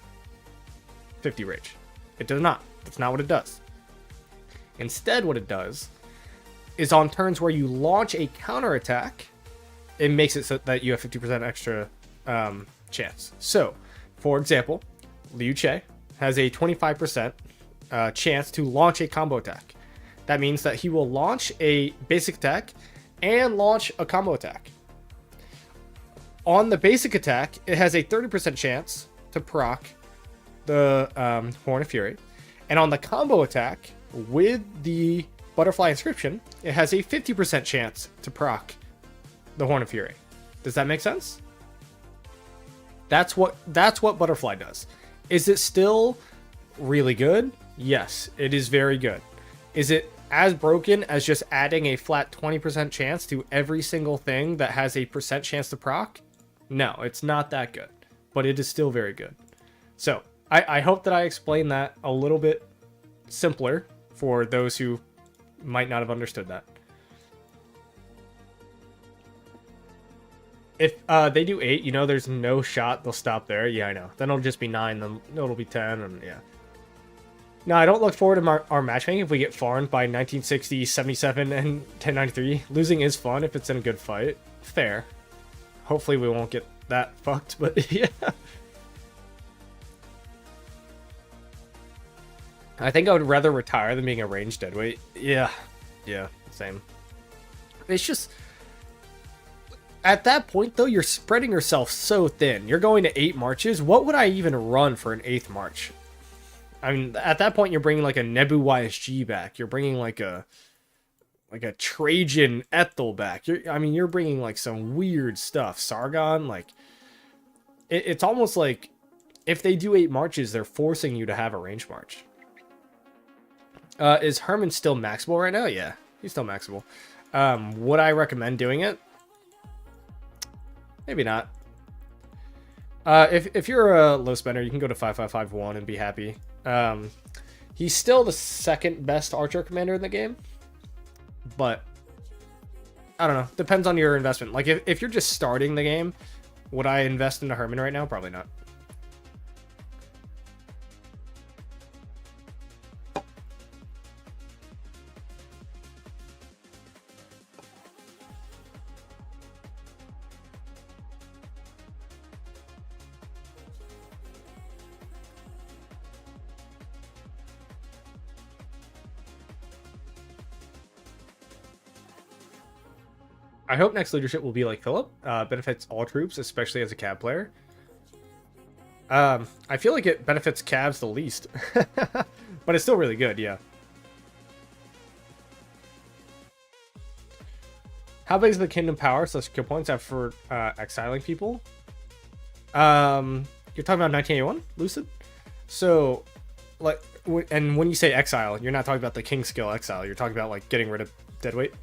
50 rage. It does not. That's not what it does. Instead, what it does is on turns where you launch a counterattack, it makes it so that you have 50% extra chance. So, for example, Liu Che has a 25% chance to launch a combo attack. That means that he will launch a basic attack and launch a combo attack. On the basic attack, it has a 30% chance to proc the Horn of Fury. And on the combo attack, with the Butterfly Inscription, it has a 50% chance to proc the Horn of Fury. Does that make sense? That's what Butterfly does. Is it still really good? Yes, it is very good. Is it as broken as just adding a flat 20% chance to every single thing that has a percent chance to proc? No, it's not that good, but it is still very good. So I hope that I explained that a little bit simpler for those who might not have understood that. If they do 8, you know, there's no shot they'll stop there. Yeah, I know. Then it'll just be 9, then it'll be 10, and yeah. No, I don't look forward to our matchmaking if we get farmed by 1960, 77, and 1093. Losing is fun if it's in a good fight. Fair. Hopefully we won't get that fucked, but yeah. I think I would rather retire than being a ranged deadweight. Yeah, same. It's just... At that point, though, you're spreading yourself so thin. You're going to 8 marches. What would I even run for an 8th march? I mean, at that point, you're bringing like a Nebu YSG back. You're bringing like a Trajan Ethel back. You're bringing like some weird stuff. Sargon, like... It's almost like if they do 8 marches, they're forcing you to have a range march. Is Herman still maxable right now? Yeah, He's still maxable. Would I recommend doing it? Maybe not. If you're a low spender, you can go to 5551 and be happy. He's still the second best archer commander in the game, but I don't know. Depends on your investment. Like if you're just starting the game, would I invest in a Herman right now? Probably not. I hope next leadership will be like Philip. Benefits all troops, especially as a cab player. I feel like it benefits cabs the least. But it's still really good, yeah. How big is the Kingdom Power / skill points after exiling people? You're talking about 1981, Lucid? So, like, and when you say exile, you're not talking about the king skill exile. You're talking about, like, getting rid of deadweight.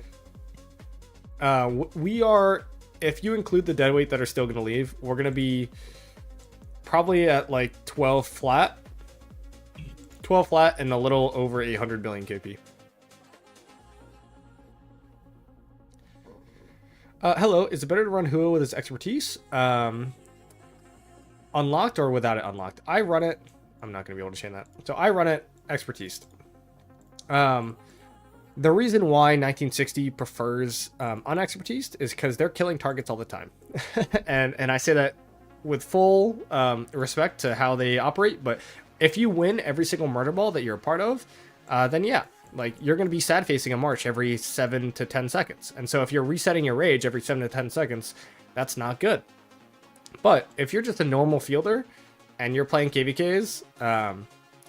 We are, if you include the deadweight that are still going to leave, we're going to be probably at like 12 flat. 12 flat and a little over 800 billion KP. Hello, is it better to run Huo with his expertise? Unlocked or without it unlocked? I run it. I'm not going to be able to change that. So I run it expertise. The reason why 1960 prefers unexpertised is because they're killing targets all the time. and I say that with full respect to how they operate, but if you win every single murder ball that you're a part of, then yeah, like you're going to be sad facing a march every 7 to 10 seconds. And so if you're resetting your rage every 7 to 10 seconds, that's not good. But if you're just a normal fielder and you're playing KVKs,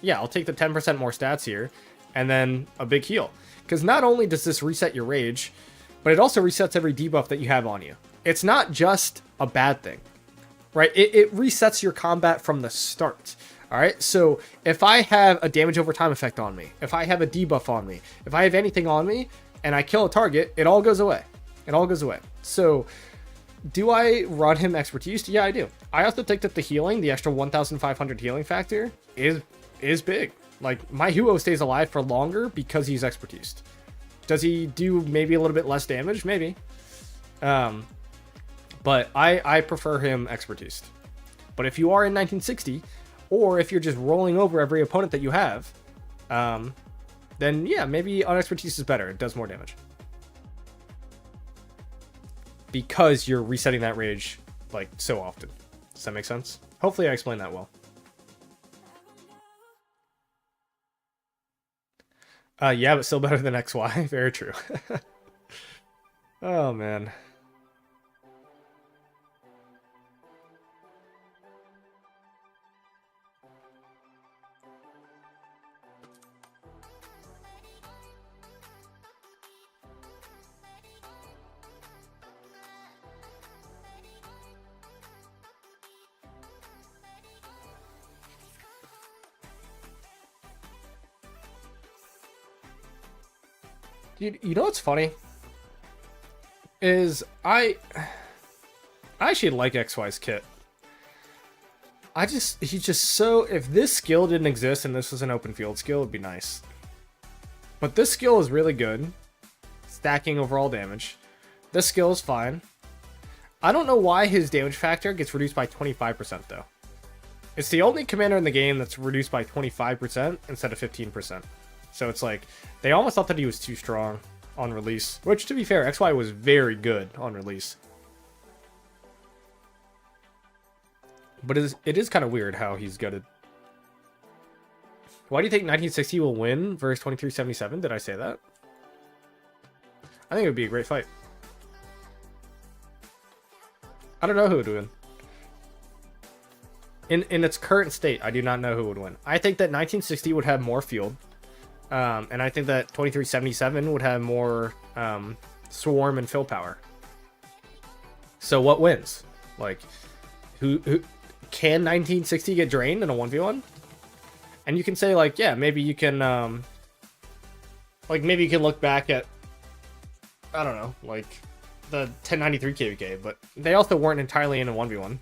yeah, I'll take the 10% more stats here and then a big heal. Because not only does this reset your rage, but it also resets every debuff that you have on you. It's not just a bad thing, right? It resets your combat from the start, all right? So if I have a damage over time effect on me, if I have a debuff on me, if I have anything on me, and I kill a target, it all goes away. It all goes away. So do I run him expertise? Yeah, I do. I also think that the healing, the extra 1,500 healing factor, is big. Like, my Huo stays alive for longer because he's expertised. Does he do maybe a little bit less damage? Maybe. But I prefer him expertised. But if you are in 1960, or if you're just rolling over every opponent that you have, then yeah, maybe unexpertised is better. It does more damage. Because you're resetting that rage, like, so often. Does that make sense? Hopefully I explained that well. Yeah, but still better than XY. Very true. Oh, man. Dude, you know what's funny? I actually like XY's kit. He's just so, if this skill didn't exist and this was an open field skill, it'd be nice. But this skill is really good. Stacking overall damage. This skill is fine. I don't know why his damage factor gets reduced by 25% though. It's the only commander in the game that's reduced by 25% instead of 15%. So it's like, they almost thought that he was too strong on release. Which, to be fair, XY was very good on release. But it is kind of weird how he's gutted. Why do you think 1960 will win versus 2377? Did I say that? I think it would be a great fight. I don't know who would win. In its current state, I do not know who would win. I think that 1960 would have more field. And I think that 2377 would have more swarm and fill power. So what wins? Like, who can 1960 get drained in a 1v1? And you can say, like, yeah, maybe you can like, maybe you can look back at I don't know, like the 1093 KVK, but they also weren't entirely in a 1v1.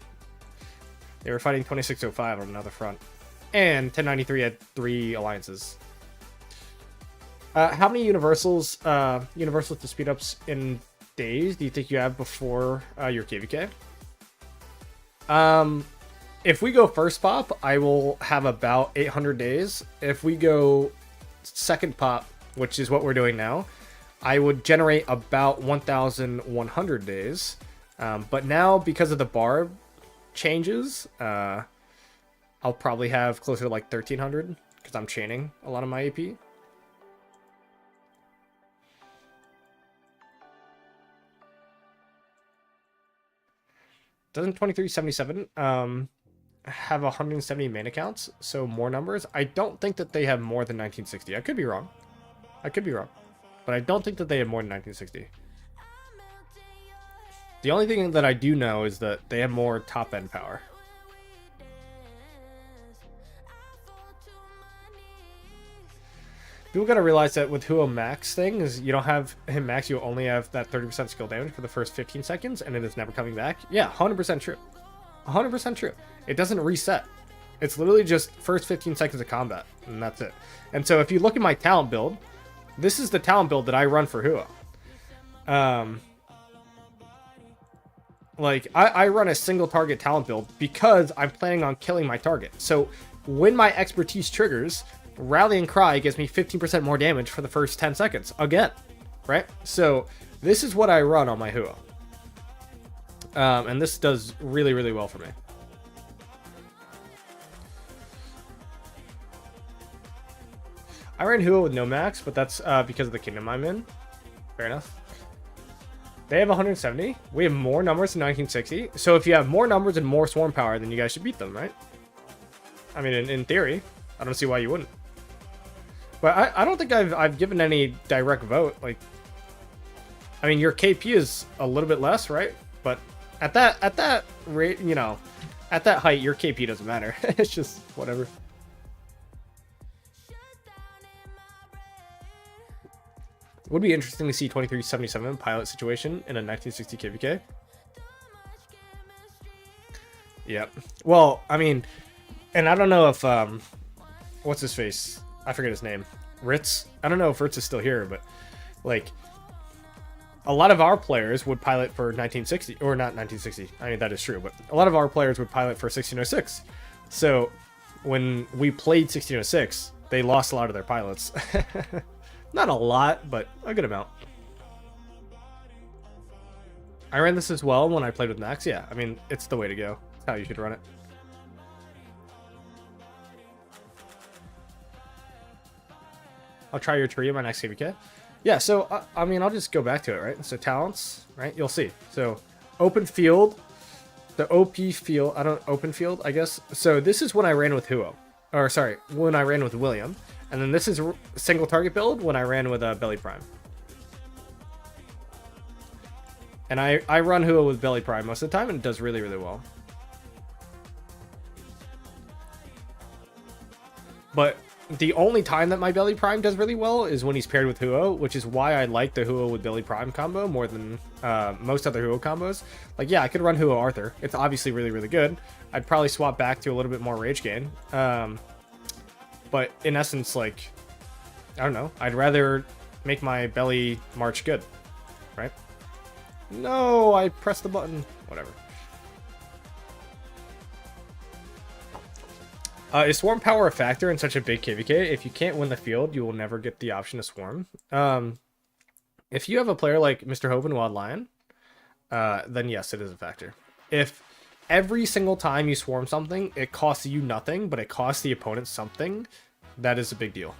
They were fighting 2605 on another front. And 1093 had 3 alliances. How many universals to speed ups in days do you think you have before your KVK? If we go first pop, I will have about 800 days. If we go second pop, which is what we're doing now, I would generate about 1,100 days. But now, because of the bar changes, I'll probably have closer to like 1,300 because I'm chaining a lot of my AP. Doesn't 2377 have 170 main accounts, so more numbers? I don't think that they have more than 1960. I could be wrong. But I don't think that they have more than 1960. The only thing that I do know is that they have more top-end power. People gotta realize that with Huo max thing is you don't have him max, you only have that 30% skill damage for the first 15 seconds and it is never coming back. Yeah, 100% true. 100% true. It doesn't reset. It's literally just first 15 seconds of combat and that's it. And so if you look at my talent build, this is the talent build that I run for Huo. Like I run a single target talent build because I'm planning on killing my target. So when my expertise triggers, Rallying Cry gives me 15% more damage for the first 10 seconds. Again, right? So this is what I run on my Huo. And this does really, really well for me. I ran Huo with no max, but that's because of the kingdom I'm in. Fair enough. They have 170. We have more numbers than 1960. So if you have more numbers and more swarm power, then you guys should beat them, right? I mean, in theory, I don't see why you wouldn't. But I don't think I've given any direct vote. Like, I mean, your KP is a little bit less, right? But at that rate, you know, at that height, your KP doesn't matter. It's just whatever. Would be interesting to see 2377 pilot situation in a 1960 KVK. Yep. Well, I mean, and I don't know if what's his face? I forget his name. Ritz. I don't know if Ritz is still here, but like a lot of our players would pilot for 1960 or not 1960. I mean, that is true, but a lot of our players would pilot for 1606. So when we played 1606, they lost a lot of their pilots. Not a lot, but a good amount. I ran this as well when I played with Max. Yeah, I mean, it's the way to go. It's how you should run it. I'll try your tree in my next KVK. Yeah, so, I mean, I'll just go back to it, right? So, talents, right? You'll see. So, open field, the OP field, open field, I guess. So, this is when I ran with Huo. Or, sorry, when I ran with William. And then this is single target build when I ran with Belly Prime. And I run Huo with Belly Prime most of the time, and it does really, really well. But the only time that my Belly Prime does really well is when he's paired with Huo, which is why I like the Huo with Belly Prime combo more than most other Huo combos. Like, yeah, I could run Huo Arthur. It's obviously really, really good. I'd probably swap back to a little bit more rage gain. But in essence, like, I don't know. I'd rather make my belly march good, right? No, I pressed the button. Whatever. Is swarm power a factor in such a big KVK? If you can't win the field, you will never get the option to swarm. If you have a player like Mr. Hope and Wild Lion, then yes, it is a factor. If every single time you swarm something, it costs you nothing, but it costs the opponent something, that is a big deal.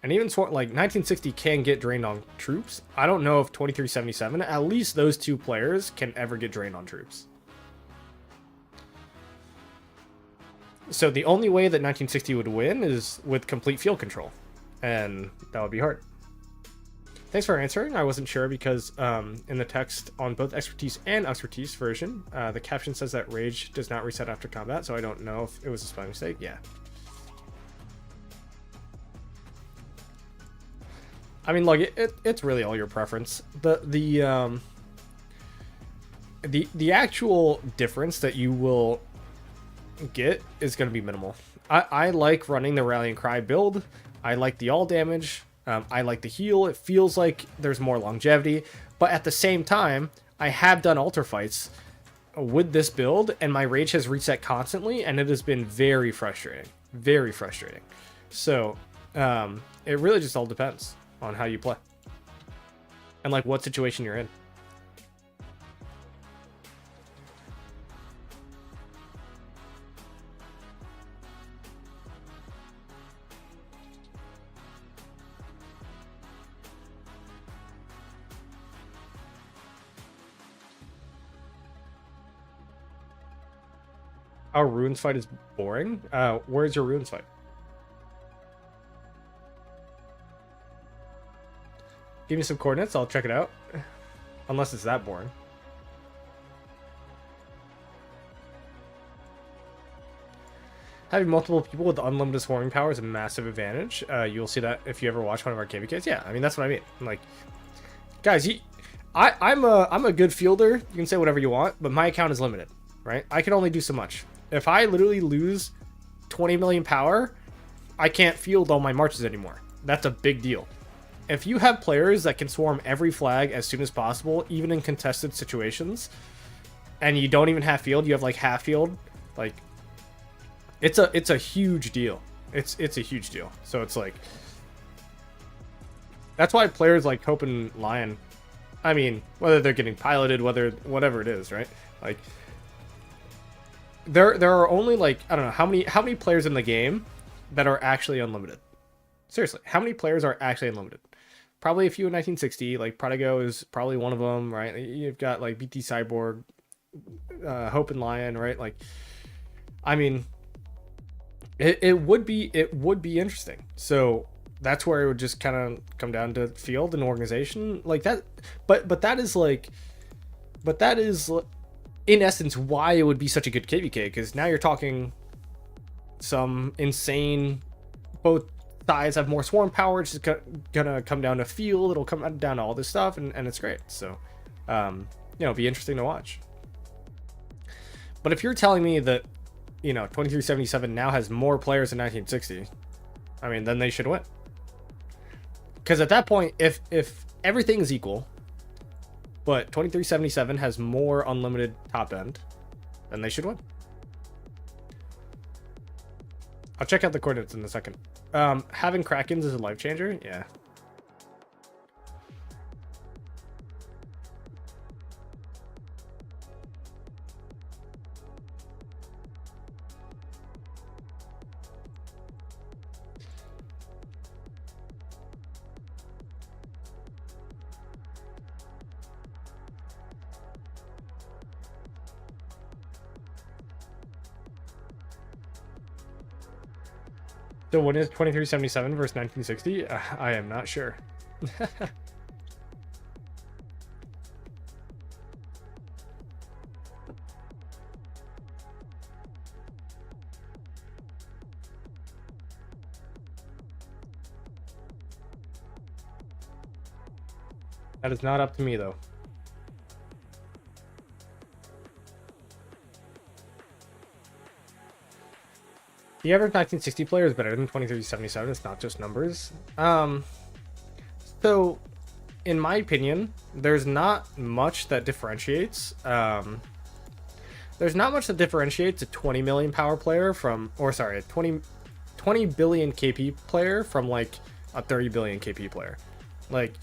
And even like 1960 can get drained on troops. I don't know if 2377, at least those two players, can ever get drained on troops. So the only way that 1960 would win is with complete field control. And that would be hard. Thanks for answering. I wasn't sure because in the text on both expertise and expertise version, the caption says that rage does not reset after combat. So I don't know if it was a spelling mistake. Yeah. I mean, look, it's really all your preference. The actual difference that you will get is going to be minimal. I like running the Rallying Cry build. I like the all damage. I like the heal. It feels like there's more longevity. But at the same time, I have done altar fights with this build, and my rage has reset constantly, and it has been very frustrating. Very frustrating. So, it really just all depends on how you play. And, like, what situation you're in. Our runes fight is boring. Where's your runes fight? Give me some coordinates. I'll check it out. Unless it's that boring. Having multiple people with unlimited swarming power is a massive advantage. You'll see that if you ever watch one of our KVKs. Yeah, I mean, that's what I mean. Like, guys, I'm a good fielder. You can say whatever you want, but my account is limited, right? I can only do so much. If I literally lose 20 million power, I can't field all my marches anymore. That's a big deal. If you have players that can swarm every flag as soon as possible, even in contested situations, and you don't even have field, you have like half field, like it's a huge deal. It's a huge deal. So it's like, that's why players like Hope and Lion, I mean, whether they're getting piloted, whatever it is, right? Like, there are only like, I don't know how many players in the game that are actually unlimited. Seriously, how many players are actually unlimited? Probably a few in 1960. Like Prodigo is probably one of them, right? You've got like BT Cyborg, Hope and Lion, right? Like, I mean, it would be interesting. So that's where it would just kind of come down to field and organization, like that. But that is in essence why it would be such a good KVK, because now you're talking some insane, both sides have more swarm power, it's just gonna come down to field, it'll come down to all this stuff, and it's great. So it'll be interesting to watch. But if you're telling me that 2377 now has more players than 1960, I mean, then they should win, because at that point, if everything is equal, but 2377 has more unlimited top end, then they should win. I'll check out the coordinates in a second. Having Krakens is a life changer? Yeah. So when is 2377 versus 1960? I am not sure. That is not up to me, though. The average 1960 player is better than 2377. It's not just numbers. So, in my opinion, there's not much that differentiates. There's not much that differentiates a 20 million power player from, or sorry, a 20 billion KP player from like a 30 billion KP player. Like,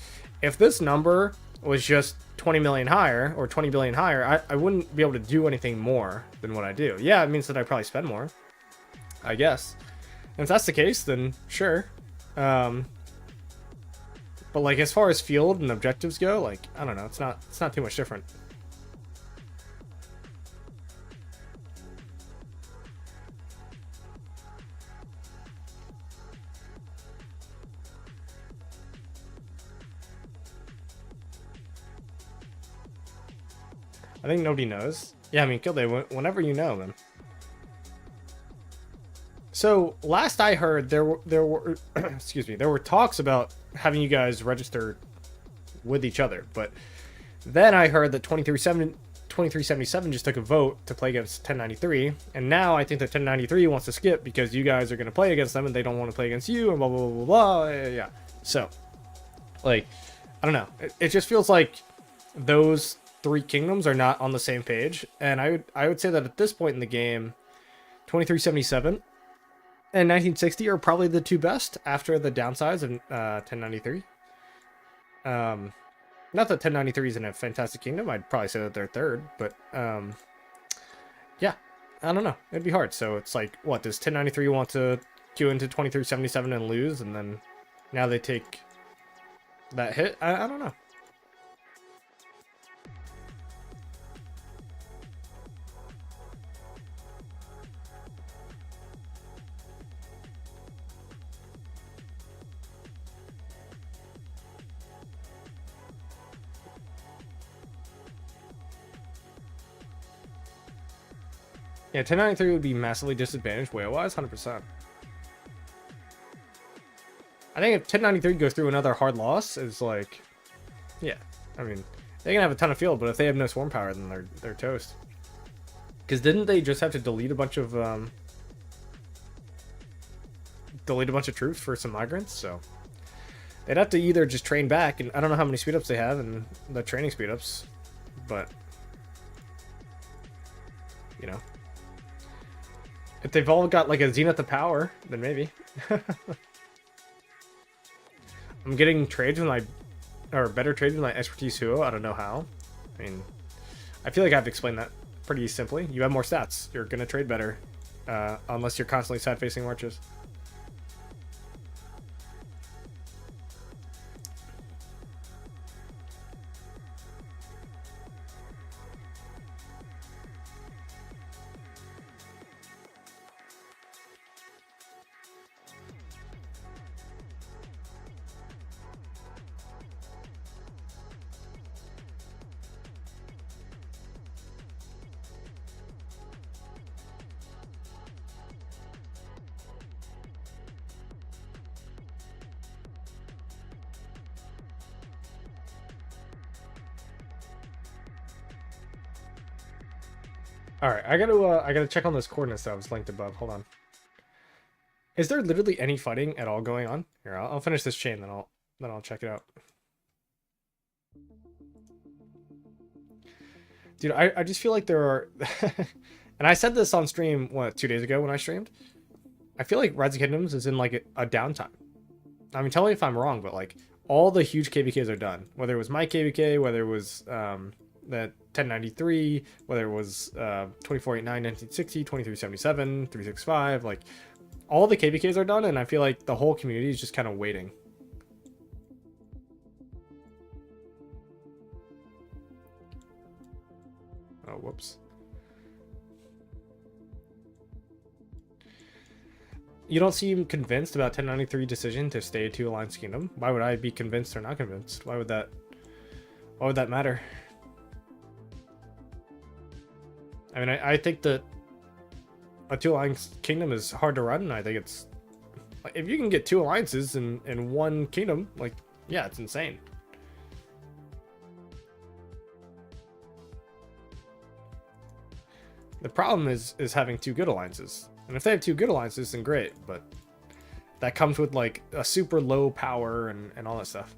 if this number was just 20 million higher or 20 billion higher, I wouldn't be able to do anything more than what I do. Yeah, it means that I probably spend more, I guess. And if that's the case, then sure. But like, as far as field and objectives go, like, I don't know, it's not too much different. I think nobody knows. Yeah, I mean, kill day, whenever you know, man. So last I heard, there were excuse me, there were talks about having you guys register with each other, but then I heard that 2377 just took a vote to play against 1093, and now I think that 1093 wants to skip because you guys are going to play against them and they don't want to play against you, and blah blah blah blah blah. Yeah. So, like, I don't know. It just feels like those three kingdoms are not on the same page, and I would say that at this point in the game, 2377 and 1960 are probably the two best after the downsides of 1093. Not that 1093 isn't a fantastic kingdom. I'd probably say that they're third, but yeah, I don't know. It'd be hard. So it's like, what, does 1093 want to queue into 2377 and lose, and then now they take that hit? I don't know. Yeah, 1093 would be massively disadvantaged whale-wise, 100%. I think if 1093 goes through another hard loss, it's like, yeah, I mean, they can have a ton of field, but if they have no swarm power, then they're toast. Because didn't they just have to delete a bunch of troops for some migrants? So they'd have to either just train back, and I don't know how many speed ups they have and the training speed ups, but you know. If they've all got like a Zenith of Power, then maybe. I'm getting trades with my, or better trades with my Expertise Huo. I don't know how. I mean, I feel like I've explained that pretty simply. You have more stats. You're going to trade better, unless you're constantly side-facing marches. All right, I gotta check on those coordinates that was linked above. Hold on. Is there literally any fighting at all going on? Here, I'll finish this chain, then I'll check it out. Dude, I just feel like there are, and I said this on stream, what, 2 days ago when I streamed? I feel like Rise of Kingdoms is in like a downtime. I mean, tell me if I'm wrong, but like all the huge KVKs are done. Whether it was my KVK, whether it was that 1093, whether it was 2489, 1960, 2377, 365, like all the KVKs are done, and I feel like the whole community is just kind of waiting. Oh, whoops. You don't seem convinced about 1093 decision to stay a 2 Alliance Kingdom. Why would I be convinced or not convinced? Why would that matter? I mean, I think that a 2 Alliance Kingdom is hard to run. I think it's, if you can get 2 alliances in one kingdom, like, yeah, it's insane. The problem is having 2 good alliances. And if they have 2 good alliances, then great, but that comes with like a super low power and all that stuff.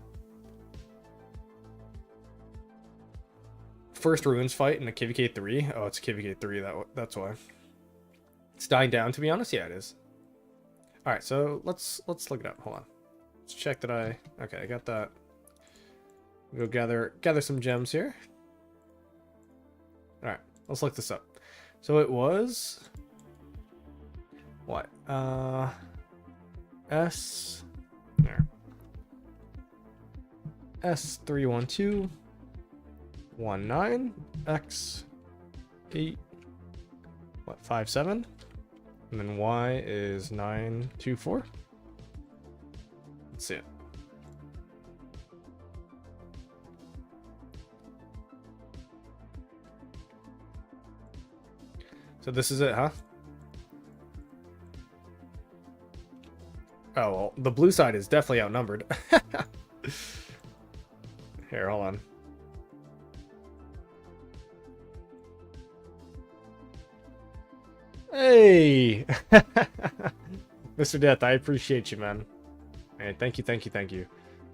First Ruins fight in a KVK 3? Oh, it's a KVK 3, that's why. It's dying down, to be honest. Yeah, it is. Alright, so let's look it up. Hold on. Let's check that okay, I got that. Go gather some gems here. Alright, let's look this up. So it was what? There. S31219 X8 57, and then Y is 924. Let's see it. So this is it, huh? Oh, well, the blue side is definitely outnumbered. Here, hold on. Hey! Mr. Death, I appreciate you, man. Hey, thank you, thank you, thank you.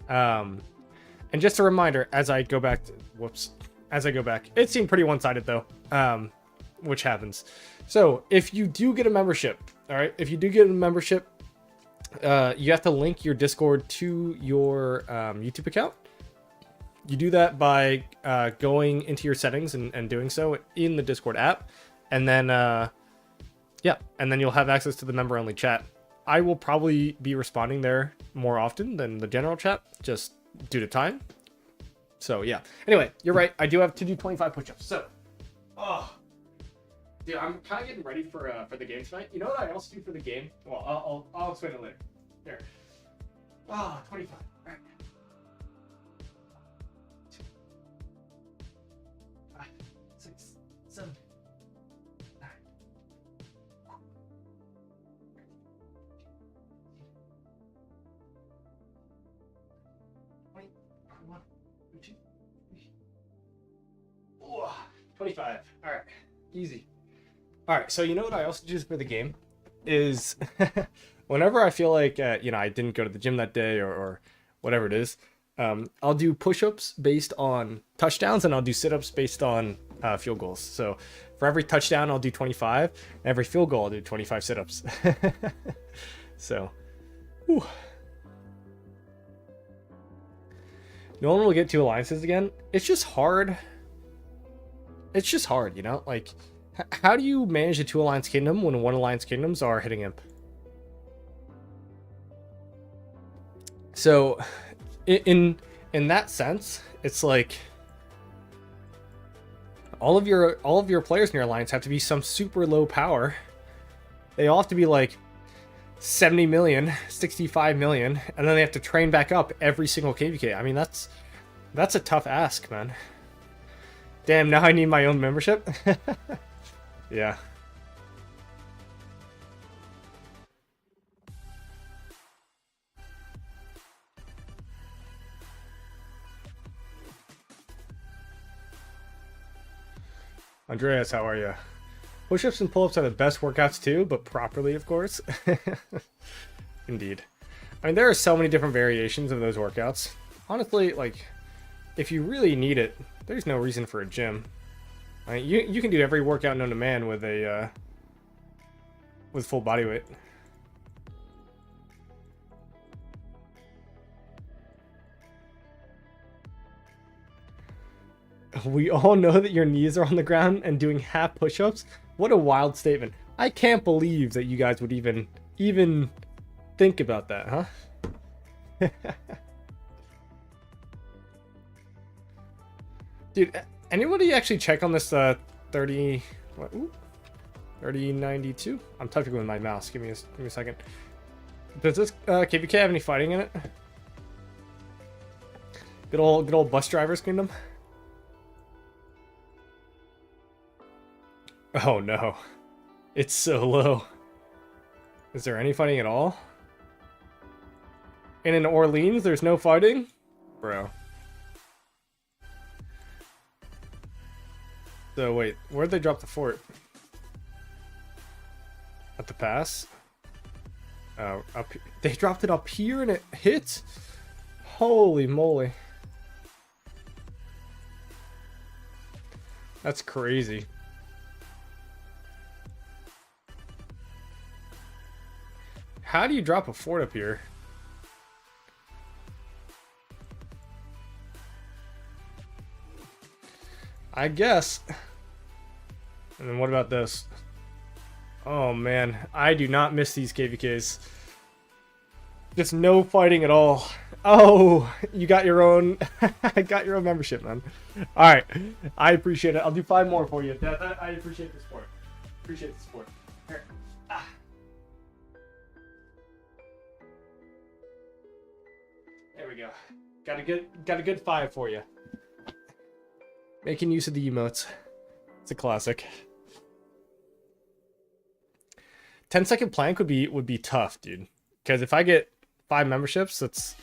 And just a reminder, as I go back to... Whoops. As I go back. It seemed pretty one-sided, though. Which happens. So, if you do get a membership, alright? If you do get a membership, you have to link your Discord to your YouTube account. You do that by going into your settings and doing so in the Discord app. And then, yeah, and then you'll have access to the member-only chat. I will probably be responding there more often than the general chat, just due to time. So, yeah. Anyway, you're right. I do have to do 25 push-ups. So, oh, dude, I'm kind of getting ready for the game tonight. You know what I also do for the game? Well, I'll explain it later. Here. Ah, 25. All right. 5, 6, 7, 9. 20, 21, 22, 25. All right. Easy. All right. So you know what I also do for the game is whenever I feel like, you know, I didn't go to the gym that day or whatever it is, I'll do push-ups based on touchdowns and I'll do sit-ups based on field goals. So for every touchdown, I'll do 25. Every field goal, I'll do 25 sit-ups. So, whew. No one will get 2 alliances again. It's just hard. It's just hard, you know? Like, how do you manage a 2 alliance kingdom when 1 alliance kingdoms are hitting imp? So, in that sense, it's like all of your players in your alliance have to be some super low power. They all have to be like 70 million, 65 million, and then they have to train back up every single KVK. I mean, that's a tough ask, man. Damn, now I need my own membership. Yeah. Andreas, how are you? Push-ups and pull-ups are the best workouts too, but properly, of course. Indeed. I mean, there are so many different variations of those workouts. Honestly, like, if you really need it, there's no reason for a gym. I mean, you can do every workout known to man with a with full body weight. We all know that your knees are on the ground and doing half push-ups. What a wild statement. I can't believe that you guys would even think about that, huh? Dude, anybody actually check on this 3092? I'm typing with my mouse. Give me a second. Does this KVK have any fighting in it? Good old bus drivers kingdom. Oh no. It's so low. Is there any fighting at all? And in Orleans, there's no fighting? Bro. So wait, where'd they drop the fort? At the pass? Oh, up here. They dropped it up here and it hit? Holy moly. That's crazy. How do you drop a fort up here? I guess. And then what about this? Oh man, I do not miss these KVKs. Just no fighting at all. Oh, you got your own. I got your own membership, man. All right, I appreciate it. I'll do 5 more for you. I appreciate the support. Appreciate the support. Here. Ah. There we go. Got a good 5 for you. Making use of the emotes. It's a classic. 10-second plank would be tough, dude. Because if I get 5 memberships, that's,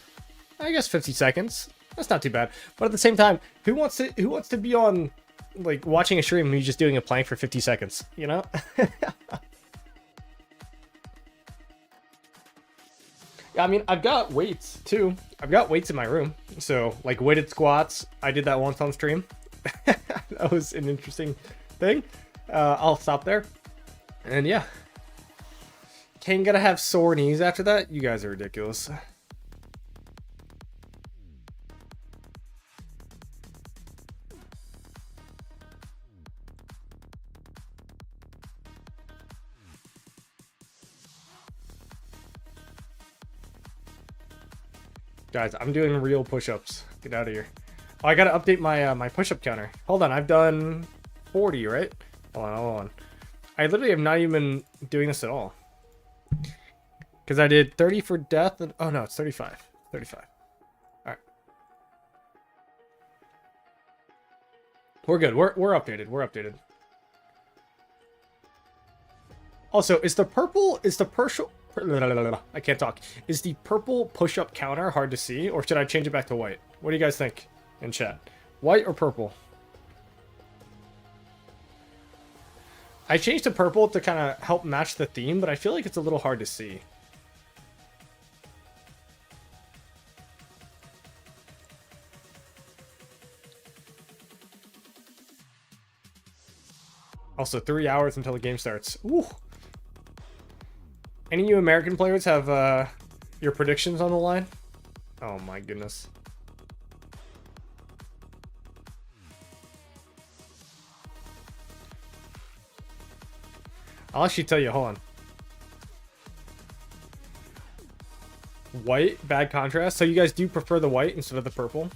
I guess, 50 seconds. That's not too bad. But at the same time, who wants to be on, like, watching a stream and you just doing a plank for 50 seconds, you know? I mean, I've got weights too. I've got weights in my room. So, like, weighted squats. I did that once on stream. That was an interesting thing. I'll stop there. And yeah. Kane gonna have sore knees after that? You guys are ridiculous. Guys, I'm doing real push-ups. Get out of here. Oh, I gotta update my my push-up counter. Hold on, I've done 40, right? Hold on. I literally have not even been doing this at all. Because I did 30 for death, and oh no, it's 35. 35. Alright. We're good. We're updated. We're updated. Also, is the purple I can't talk. Is the purple push-up counter hard to see, or should I change it back to white? What do you guys think in chat? White or purple? I changed to purple to kind of help match the theme, but I feel like it's a little hard to see. Also, 3 hours until the game starts. Ooh. Any of you American players have your predictions on the line? Oh my goodness. I'll actually tell you, hold on. White, bad contrast. So you guys do prefer the white instead of the purple?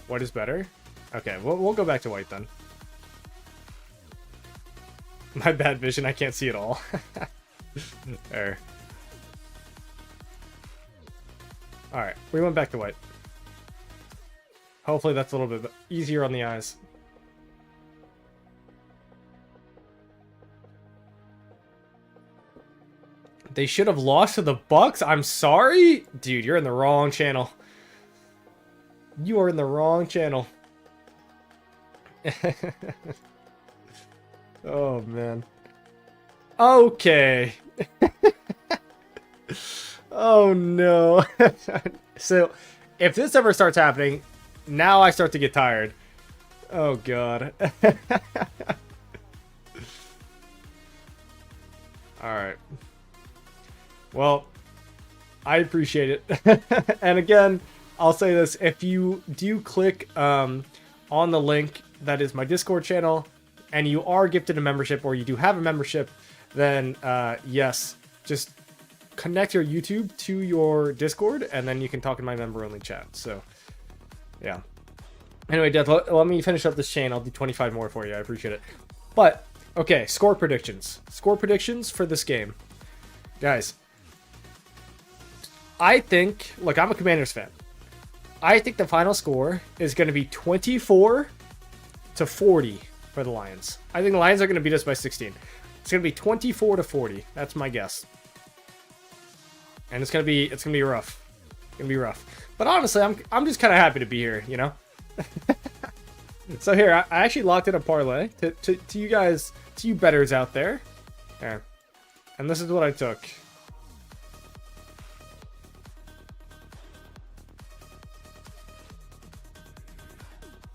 White is better? Okay, we'll go back to white then. My bad vision, I can't see it all. There. Alright, we went back to white. Hopefully that's a little bit easier on the eyes. They should have lost to the Bucks? I'm sorry? Dude, you're in the wrong channel. You are in the wrong channel. Oh, man. Okay. Oh, no. So, if this ever starts happening, now I start to get tired. Oh, God. Alright. Well, I appreciate it. And again, I'll say this. If you do click on the link that is my Discord channel, and you are gifted a membership, or you do have a membership, then yes, just connect your YouTube to your Discord, and then you can talk in my member-only chat. So, yeah. Anyway, Death, let me finish up this chain. I'll do 25 more for you. I appreciate it. But, okay, score predictions. Score predictions for this game. Guys, I think, look, I'm a Commanders fan. I think the final score is going to be 24-40 for the Lions. I think the Lions are going to beat us by 16. It's going to be 24-40. That's my guess. And it's going to be rough. It's going to be rough. But honestly, I'm just kind of happy to be here, you know? So here, I actually locked in a parlay to you guys, to you bettors out there. There. And this is what I took.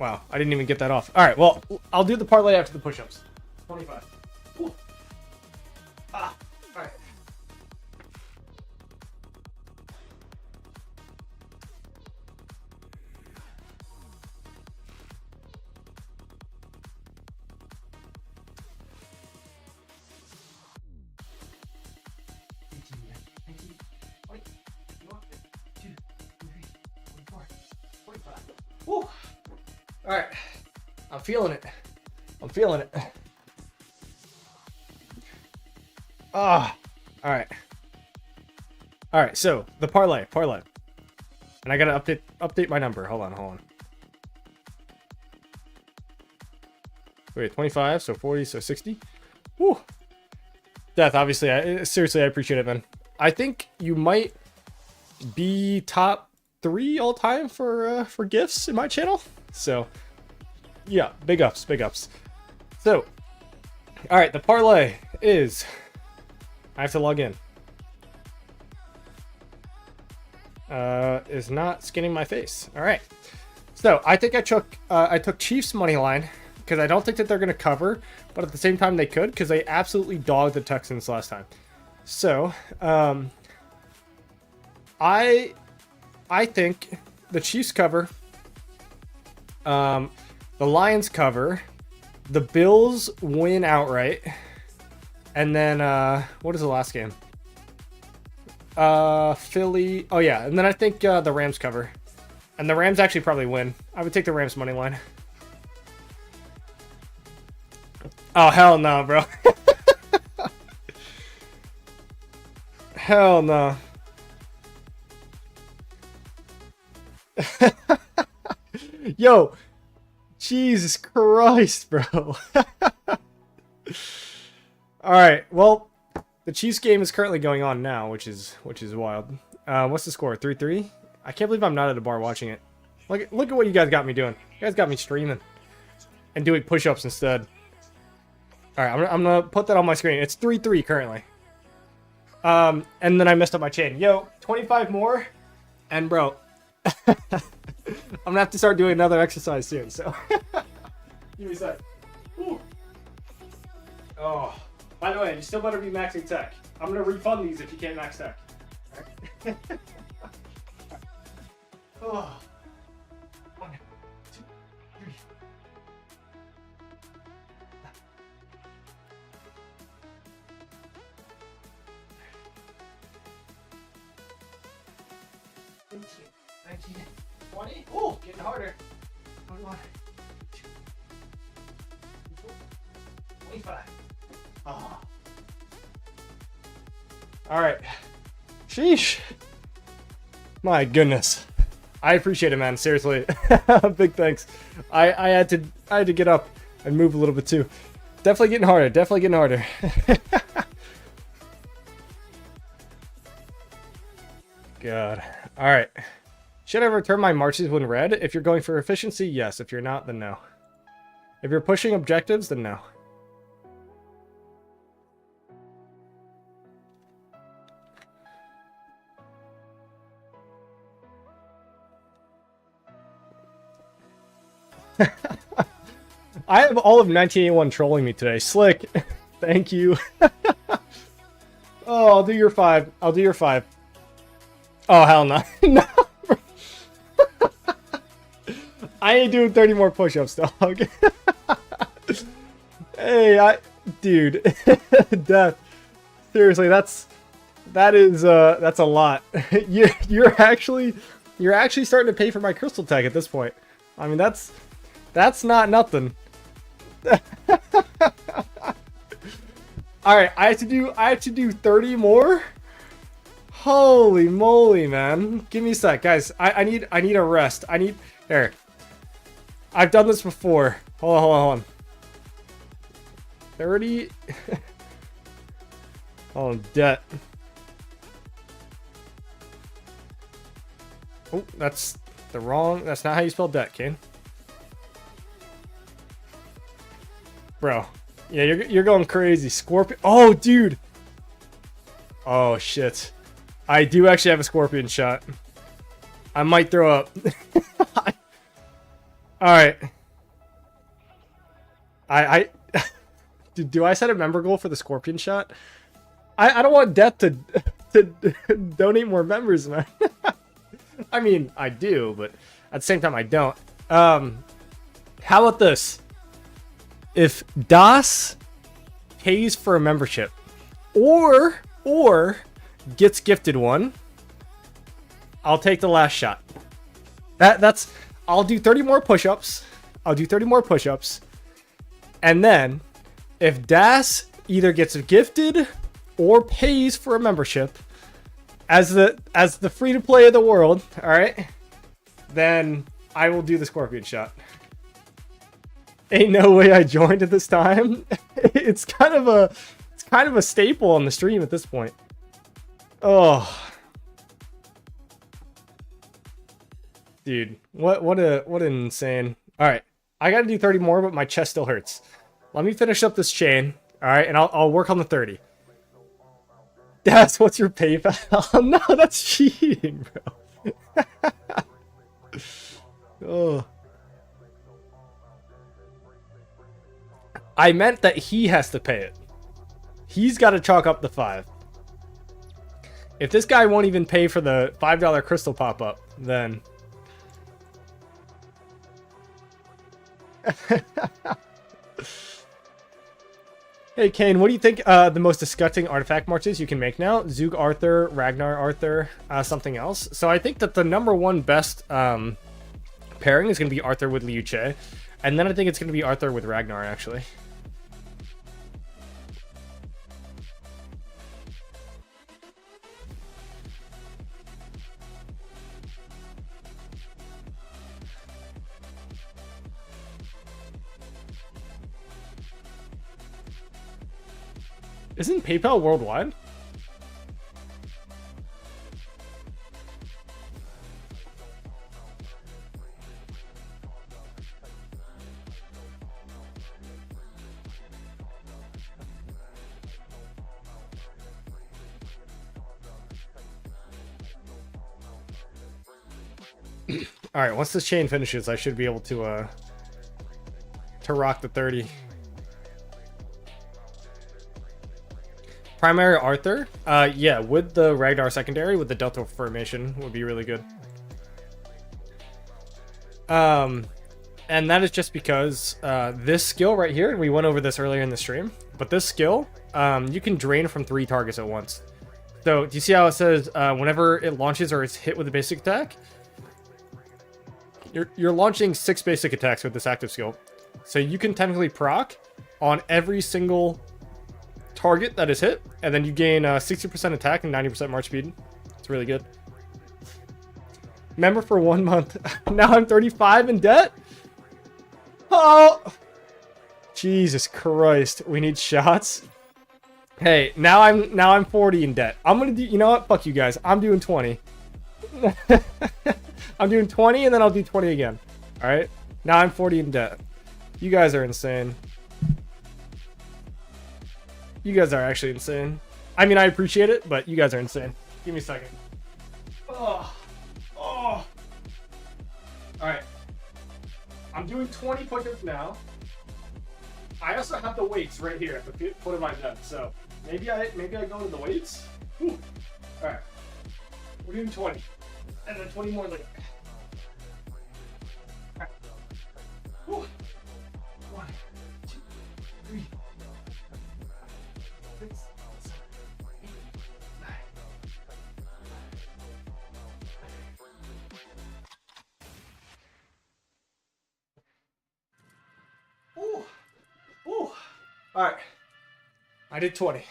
Wow, I didn't even get that off. All right, well, I'll do the parlay after the push-ups. 25. Ooh. Ah, all right. Woo. All right, I'm feeling it. I'm feeling it. Ah, all right. All right, so the parlay, and I gotta update my number. Hold on. Wait, 25, so 40, so 60. Woo. Death, obviously, seriously, I appreciate it, man. I think you might be top 3 all time for gifts in my channel. So yeah, big ups, big ups. So all right, the parlay is, I have to log in. Is not skinning my face. All right, so I think I took Chiefs money line because I don't think that they're going to cover, but at the same time they could, because they absolutely dogged the Texans last time. So I think the Chiefs cover, the Lions cover, the Bills win outright, and then what is the last game? Philly. Oh yeah, and then I think the Rams cover, and the Rams actually probably win. I would take the Rams money line. Oh hell no, bro. Hell no. Yo, Jesus Christ, bro. All right, well, the Chiefs game is currently going on now, which is wild. What's the score? 3-3. I can't believe I'm not at a bar watching it. Look at what you guys got me doing. You guys got me streaming and doing push-ups instead. All right, I'm gonna put that on my screen. It's 3-3 currently. And then I messed up my chain. Yo, 25 more, and bro, I'm gonna have to start doing another exercise soon. So give me a sec. Ooh. Oh, by the way, you still better be maxing tech. I'm gonna refund these if you can't max tech. All right. Oh. 1, 2, 3. $18, $19, $20. Oh, getting harder. 21, 25. Oh. All right. Sheesh. My goodness. I appreciate it, man. Seriously. Big thanks. I had to get up and move a little bit too. Definitely getting harder. Definitely getting harder. God. All right. Should I return my marches when red? If you're going for efficiency, yes. If you're not, then no. If you're pushing objectives, then no. I have all of 1981 trolling me today. Slick, thank you. Oh, I'll do your 5. I'll do your 5. Oh, hell no. No. I ain't doing 30 more push-ups, dog. Hey, dude. Death. Seriously, that's a lot. You're actually starting to pay for my crystal tag at this point. I mean, that's not nothing. All right, I have to do 30 more. Holy moly, man! Give me a sec, guys. I need a rest. Here. I've done this before. Hold on. 30. Oh, debt. Oh, that's not how you spell debt, Kane. Bro. Yeah, you're going crazy. Scorpion. Oh, dude. Oh, shit. I do actually have a scorpion shot. I might throw up. Alright. Do I set a member goal for the scorpion shot? I don't want Death to donate more members, man. I mean, I do, but at the same time, I don't. How about this? If Das pays for a membership, or gets gifted one, I'll take the last shot. I'll do 30 more push-ups. And then, if Das either gets gifted or pays for a membership, as the free-to-play of the world, all right, then I will do the scorpion shot. Ain't no way I joined at this time. It's kind of a staple on the stream at this point. Oh. Dude, what an insane. All right, I gotta do 30 more, but my chest still hurts. Let me finish up this chain. All right, and I'll work on the 30. That's what's your PayPal? No, that's cheating, bro. Oh. I meant that he has to pay it. He's got to chalk up the 5. If this guy won't even pay for the $5 crystal pop-up, then... Hey, Kane, what do you think the most disgusting artifact marches you can make now? Zug Arthur, Ragnar Arthur, something else. So I think that the #1 best pairing is going to be Arthur with Liu Che. And then I think it's going to be Arthur with Ragnar, actually. Isn't PayPal worldwide? All right, once this chain finishes, I should be able to rock the 30. Primary Arthur, yeah, with the Ragnar secondary, with the Delta formation, would be really good. And that is just because this skill right here, and we went over this earlier in the stream, but this skill, you can drain from 3 targets at once. So, do you see how it says whenever it launches or it's hit with a basic attack? You're launching 6 basic attacks with this active skill. So you can technically proc on every single target that is hit, and then you gain 60% attack and 90% march speed. It's really good. Member for 1 month. Now I'm 35 in debt? Oh! Jesus Christ. We need shots. Hey, now I'm 40 in debt. I'm gonna do, you know what? Fuck you guys. I'm doing 20. I'm doing 20 and then I'll do 20 again. Alright? Now I'm 40 in debt. You guys are insane. You guys are actually insane. I mean, I appreciate it, but you guys are insane. Give me a second. Oh. Oh. Alright. I'm doing 20 push-ups now. I also have the weights right here at the foot of my bed, so maybe I go to the weights. All right, we're doing 20, and then 20 more later. All right. 1, 2, 3, 6, 7, 8, 9. Ooh. Ooh. All right. I did 20.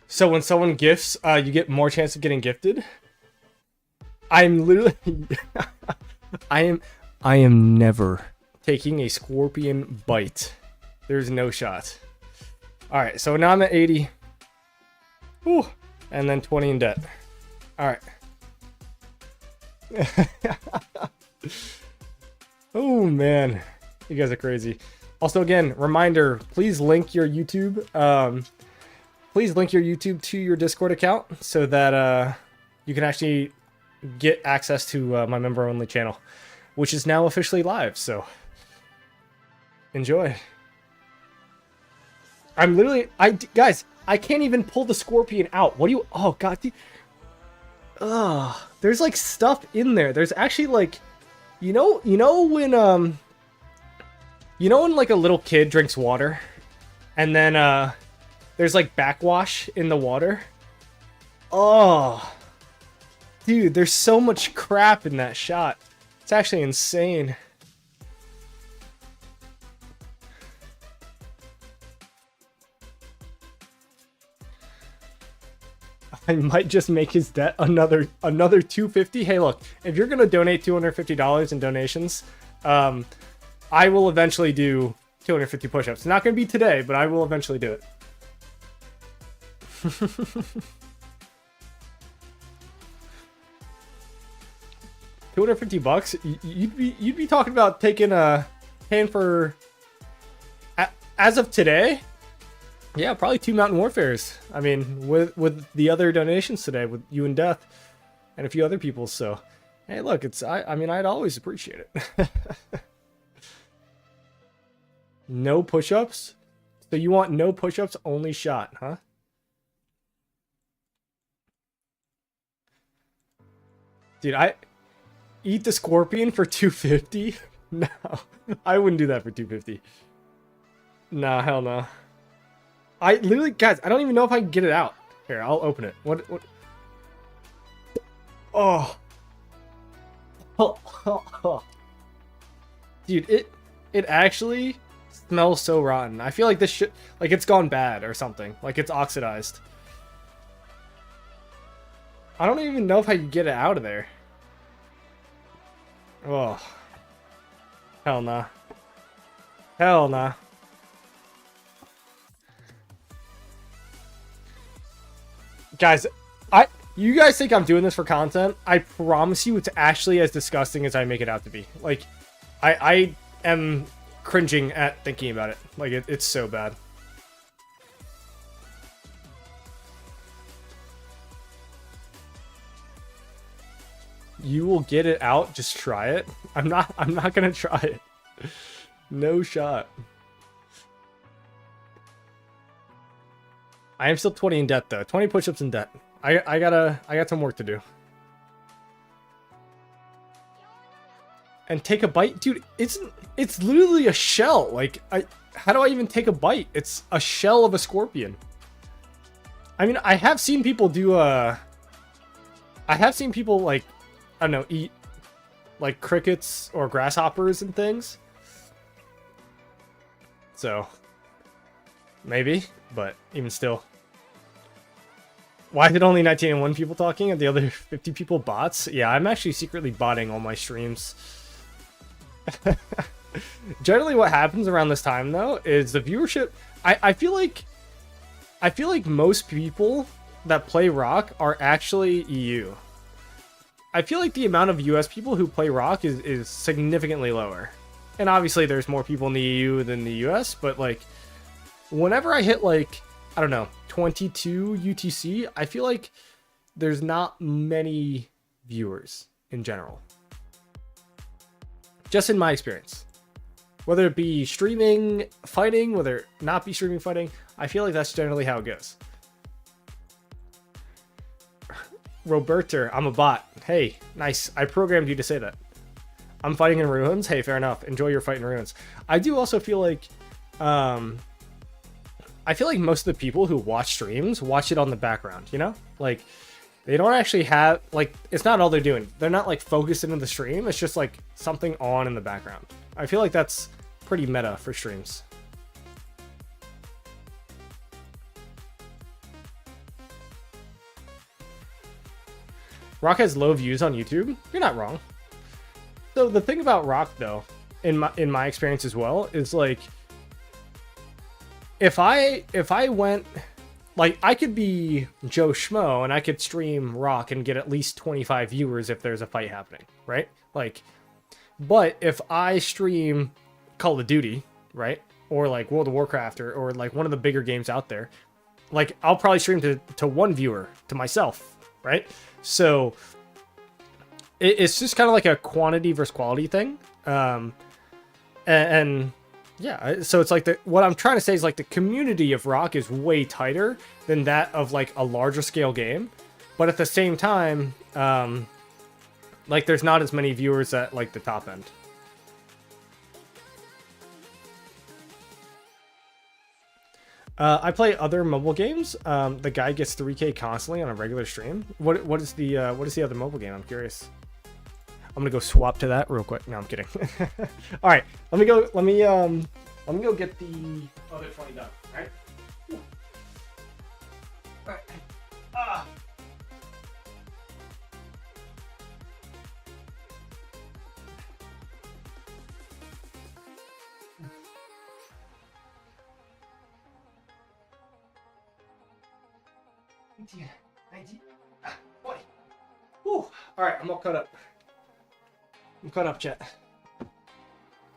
So when someone gifts, you get more chance of getting gifted. I'm literally I am never taking a scorpion bite. There's no shot. All right, so now I'm at 80. Ooh, and then 20 in debt. All right. Oh man, you guys are crazy. Also, again, reminder: please link your YouTube. Please link your YouTube to your Discord account so that you can actually get access to my member-only channel, which is now officially live. So enjoy. I'm literally, guys, I can't even pull the scorpion out. What do you? Oh god, there's like stuff in there. There's actually like. You know when like a little kid drinks water and then there's like backwash in the water? Oh. Dude, there's so much crap in that shot. It's actually insane. I might just make his debt another $250. Hey, look, if you're gonna donate $250 in donations, I will eventually do 250 push-ups. Not gonna be today, but I will eventually do it. $250. You'd be talking about taking a paying for as of today. Yeah, probably 2 Mountain Warfares. I mean, with the other donations today, with you and Death, and a few other people. So, hey, look, I mean, I'd always appreciate it. No push-ups. So you want no push-ups, only shot, huh? Dude, I eat the scorpion for 250. No, I wouldn't do that for 250. Nah, hell no. I literally, guys, I don't even know if I can get it out. Here, I'll open it. What? Oh. Dude, it actually smells so rotten. I feel like this shit, like it's gone bad or something. Like it's oxidized. I don't even know if I can get it out of there. Oh. Hell nah. Hell nah. Guys, you guys think I'm doing this for content? I promise you it's actually as disgusting as I make it out to be. Like, I am cringing at thinking about it. Like, it's so bad. You will get it out, just try it. I'm not gonna try it. No shot. I am still 20 in debt though. 20 push-ups in debt. I got some work to do. And take a bite? Dude, it's literally a shell. Like, how do I even take a bite? It's a shell of a scorpion. I mean, I have seen people do I have seen people, like, I don't know, eat like crickets or grasshoppers and things. So maybe, but even still. Why is it only 1901 people talking and the other 50 people bots? Yeah, I'm actually secretly botting all my streams. Generally what happens around this time though is the viewership, I feel like most people that play Rock are actually EU. I feel like the amount of US people who play Rock is significantly lower. And obviously there's more people in the EU than the US, but like whenever I hit like, I don't know, 22 UTC, I feel like there's not many viewers in general. Just in my experience. Whether it be streaming, fighting, whether it not be streaming, fighting, I feel like that's generally how it goes. Roberta, I'm a bot. Hey, nice. I programmed you to say that. I'm fighting in ruins. Hey, fair enough. Enjoy your fight in ruins. I do also feel like, most of the people who watch streams watch it on the background, you know? Like, they don't actually have, like, it's not all they're doing. They're not, like, focused into the stream. It's just, like, something on in the background. I feel like that's pretty meta for streams. Rock has low views on YouTube. You're not wrong. So the thing about Rock, though, in my experience as well, is like, if I went, like, I could be Joe Schmo and I could stream Rock and get at least 25 viewers if there's a fight happening, right? Like, but if I stream Call of Duty, right, or like World of Warcraft or like one of the bigger games out there, like I'll probably stream to one viewer, to myself, right? So it's just kind of like a quantity versus quality thing. And yeah, so it's like what I'm trying to say is like the community of Rock is way tighter than that of like a larger scale game. But at the same time, like there's not as many viewers at like the top end. I play other mobile games. The guy gets 3K constantly on a regular stream. What is the other mobile game? I'm curious. I'm gonna go swap to that real quick. No, I'm kidding. All right, let me go get the other 20 done. All right. All right. Ah. Boy. Whew. All right, I'm all cut up. I'm caught up, chat.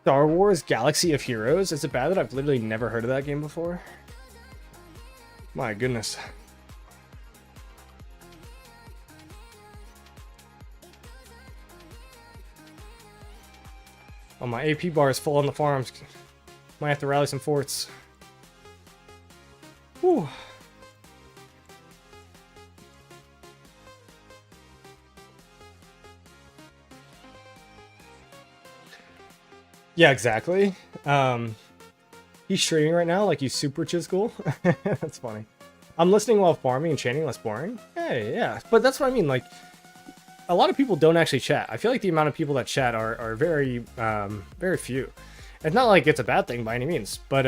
Star Wars Galaxy of Heroes. Is it bad that I've literally never heard of that game before? My goodness. Oh, my AP bar is full on the farms. Might have to rally some forts. Whew. Yeah, exactly. He's streaming right now, like he's super chiscool. That's funny. I'm listening while farming and chanting, less boring. Hey, yeah, but that's what I mean. Like, a lot of people don't actually chat. I feel like the amount of people that chat are very, very few. It's not like it's a bad thing by any means, but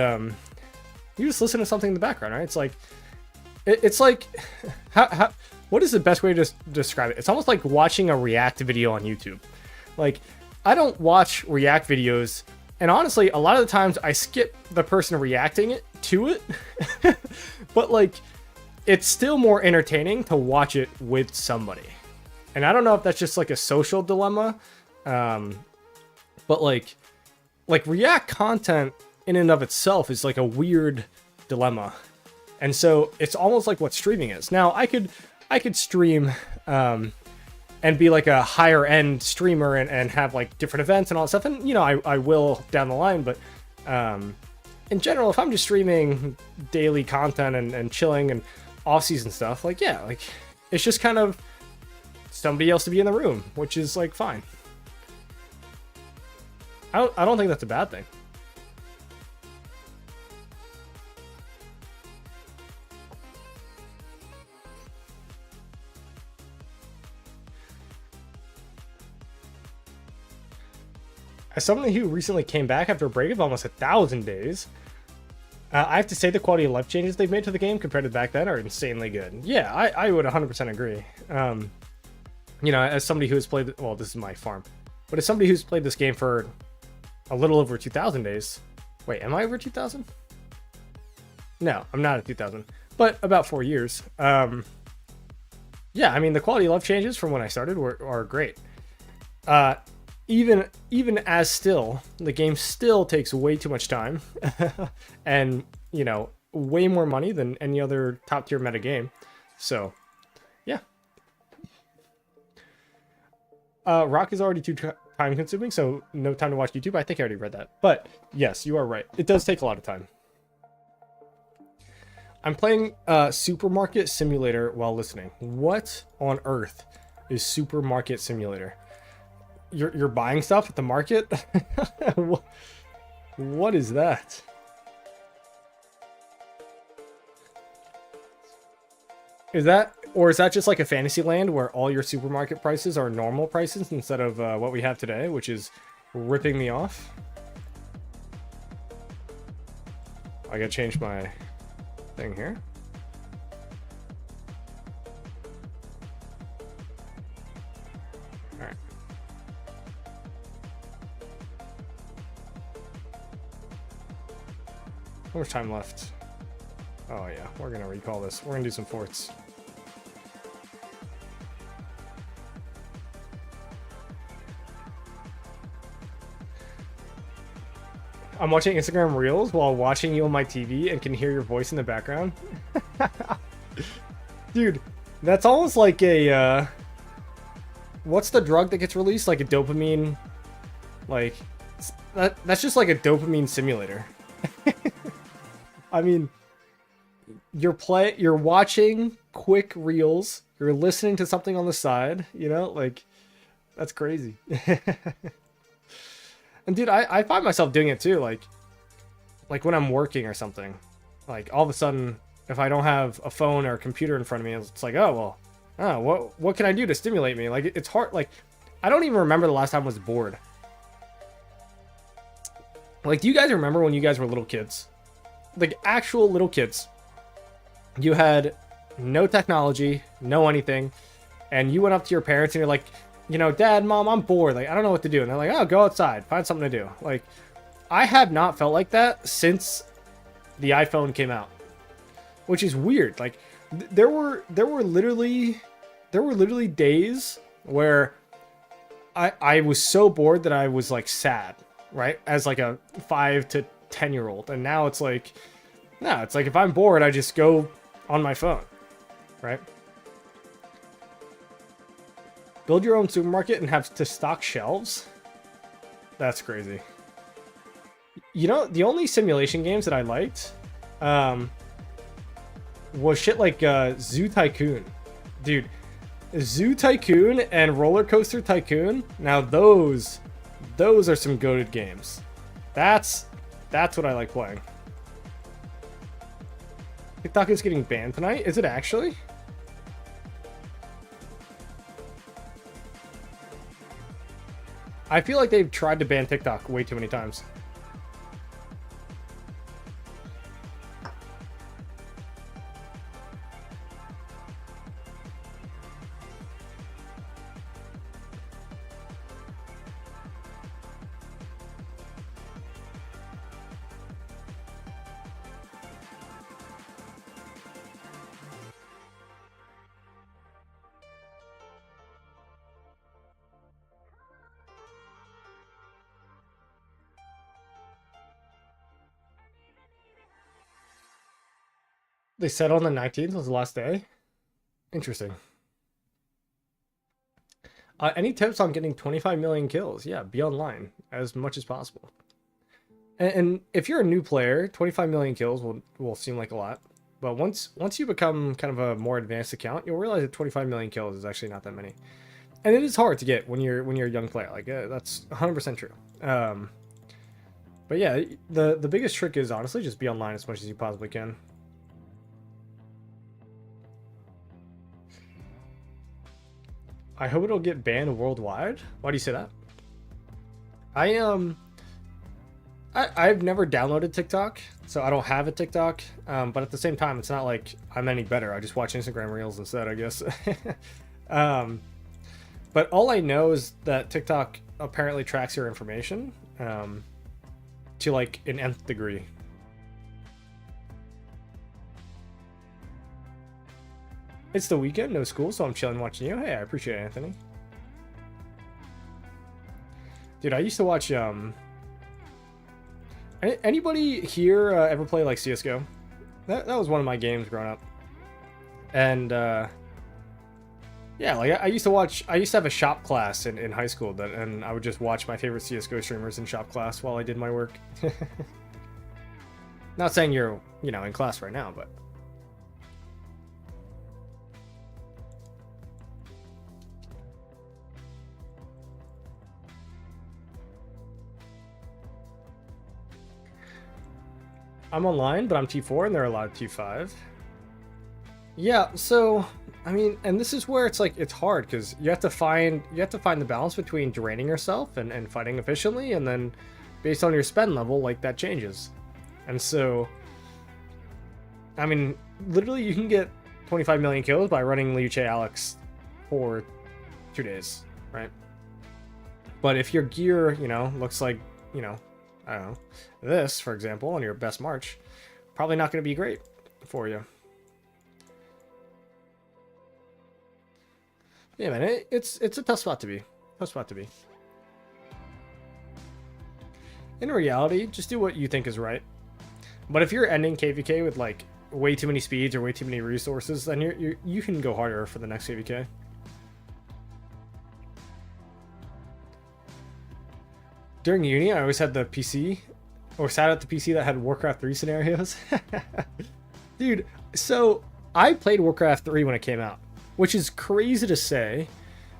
you just listen to something in the background, right? It's like, it's like, what is the best way to describe it? It's almost like watching a React video on YouTube. Like, I don't watch React videos, and honestly, a lot of the times I skip the person reacting to it, but like, it's still more entertaining to watch it with somebody. And I don't know if that's just like a social dilemma, but like React content in and of itself is like a weird dilemma. And so it's almost like what streaming is. Now I could stream, and be like a higher end streamer and have like different events and all that stuff. And, you know, I will down the line, but in general, if I'm just streaming daily content and chilling and off-season stuff, like, yeah, like it's just kind of somebody else to be in the room, which is like fine. I don't think that's a bad thing. As somebody who recently came back after a break of almost 1,000 days, I have to say the quality of life changes they've made to the game compared to back then are insanely good. Yeah, I would 100% agree. You know, as somebody who has played, well, this is my farm, but as somebody who's played this game for a little over 2,000 days. Wait, am I over 2,000? No, I'm not at 2,000, but about 4 years. Yeah, I mean, the quality of life changes from when I started are great. Even as still, the game still takes way too much time and, you know, way more money than any other top tier meta game. So, yeah. Rock is already too time consuming, so no time to watch YouTube. I think I already read that. But yes, you are right. It does take a lot of time. I'm playing Supermarket Simulator while listening. What on earth is Supermarket Simulator? You're buying stuff at the market? What is that? Is that just like a fantasy land where all your supermarket prices are normal prices instead of what we have today, which is ripping me off? I gotta change my thing here. All right. How much time left? Oh yeah, we're gonna recall this. We're gonna do some forts. I'm watching Instagram Reels while watching you on my TV and can hear your voice in the background. Dude, that's almost like a, what's the drug that gets released? Like a dopamine, like, that's just like a dopamine simulator. I mean, you're watching quick reels, you're listening to something on the side, you know, like, that's crazy. And dude, I find myself doing it too, like when I'm working or something. Like all of a sudden, if I don't have a phone or a computer in front of me, it's like, oh well, what can I do to stimulate me? Like it's hard. Like I don't even remember the last time I was bored. Like, do you guys remember when you guys were little kids? Like actual little kids. You had no technology, no anything, and you went up to your parents and you're like, you know, Dad, Mom, I'm bored. Like, I don't know what to do. And they're like, oh, go outside. Find something to do. Like, I have not felt like that since the iPhone came out. Which is weird. Like, there were literally days where I was so bored that I was like sad, right? As like a 5 to 10-year-old. And now it's like, no, it's like if I'm bored, I just go on my phone, right? Build your own supermarket and have to stock shelves? That's crazy. You know, the only simulation games that I liked was shit like Zoo Tycoon. Dude, Zoo Tycoon and Roller Coaster Tycoon, now those are some goated games. That's what I like playing. TikTok is getting banned tonight. Is it actually? I feel like they've tried to ban TikTok way too many times. They said on the 19th was the last day. Interesting. Any tips on getting 25 million kills? Yeah, be online as much as possible. And if you're a new player, 25 million kills will seem like a lot. But once you become kind of a more advanced account, you'll realize that 25 million kills is actually not that many. And it is hard to get when you're a young player. Like that's 100% true. But yeah, the biggest trick is honestly just be online as much as you possibly can. I hope it'll get banned worldwide. Why do you say that? I've never downloaded TikTok, so I don't have a TikTok. But at the same time, it's not like I'm any better. I just watch Instagram Reels instead, I guess. But all I know is that TikTok apparently tracks your information to like an nth degree. It's the weekend, no school, so I'm chilling watching you. Hey, I appreciate it, Anthony. Dude, I used to watch, anybody here ever play, like, CSGO? That was one of my games growing up. And, yeah, like, I used to have a shop class in high school, and I would just watch my favorite CSGO streamers in shop class while I did my work. Not saying you're, you know, in class right now, but... I'm online, but I'm T4 and there are a lot of T5. Yeah, so I mean, and this is where it's like it's hard because you have to find the balance between draining yourself and fighting efficiently, and then based on your spend level, like that changes. And so I mean, literally you can get 25 million kills by running Liu Che Alex for 2 days, right? But if your gear, you know, looks like, you know, I don't know, this, for example, on your best March, probably not going to be great for you. Yeah, man, it's a tough spot to be. Tough spot to be. In reality, just do what you think is right. But if you're ending KVK with like way too many speeds or way too many resources, then you can go harder for the next KVK. During uni, I always had the PC, or sat at the PC that had Warcraft 3 scenarios. Dude, so I played Warcraft 3 when it came out, which is crazy to say,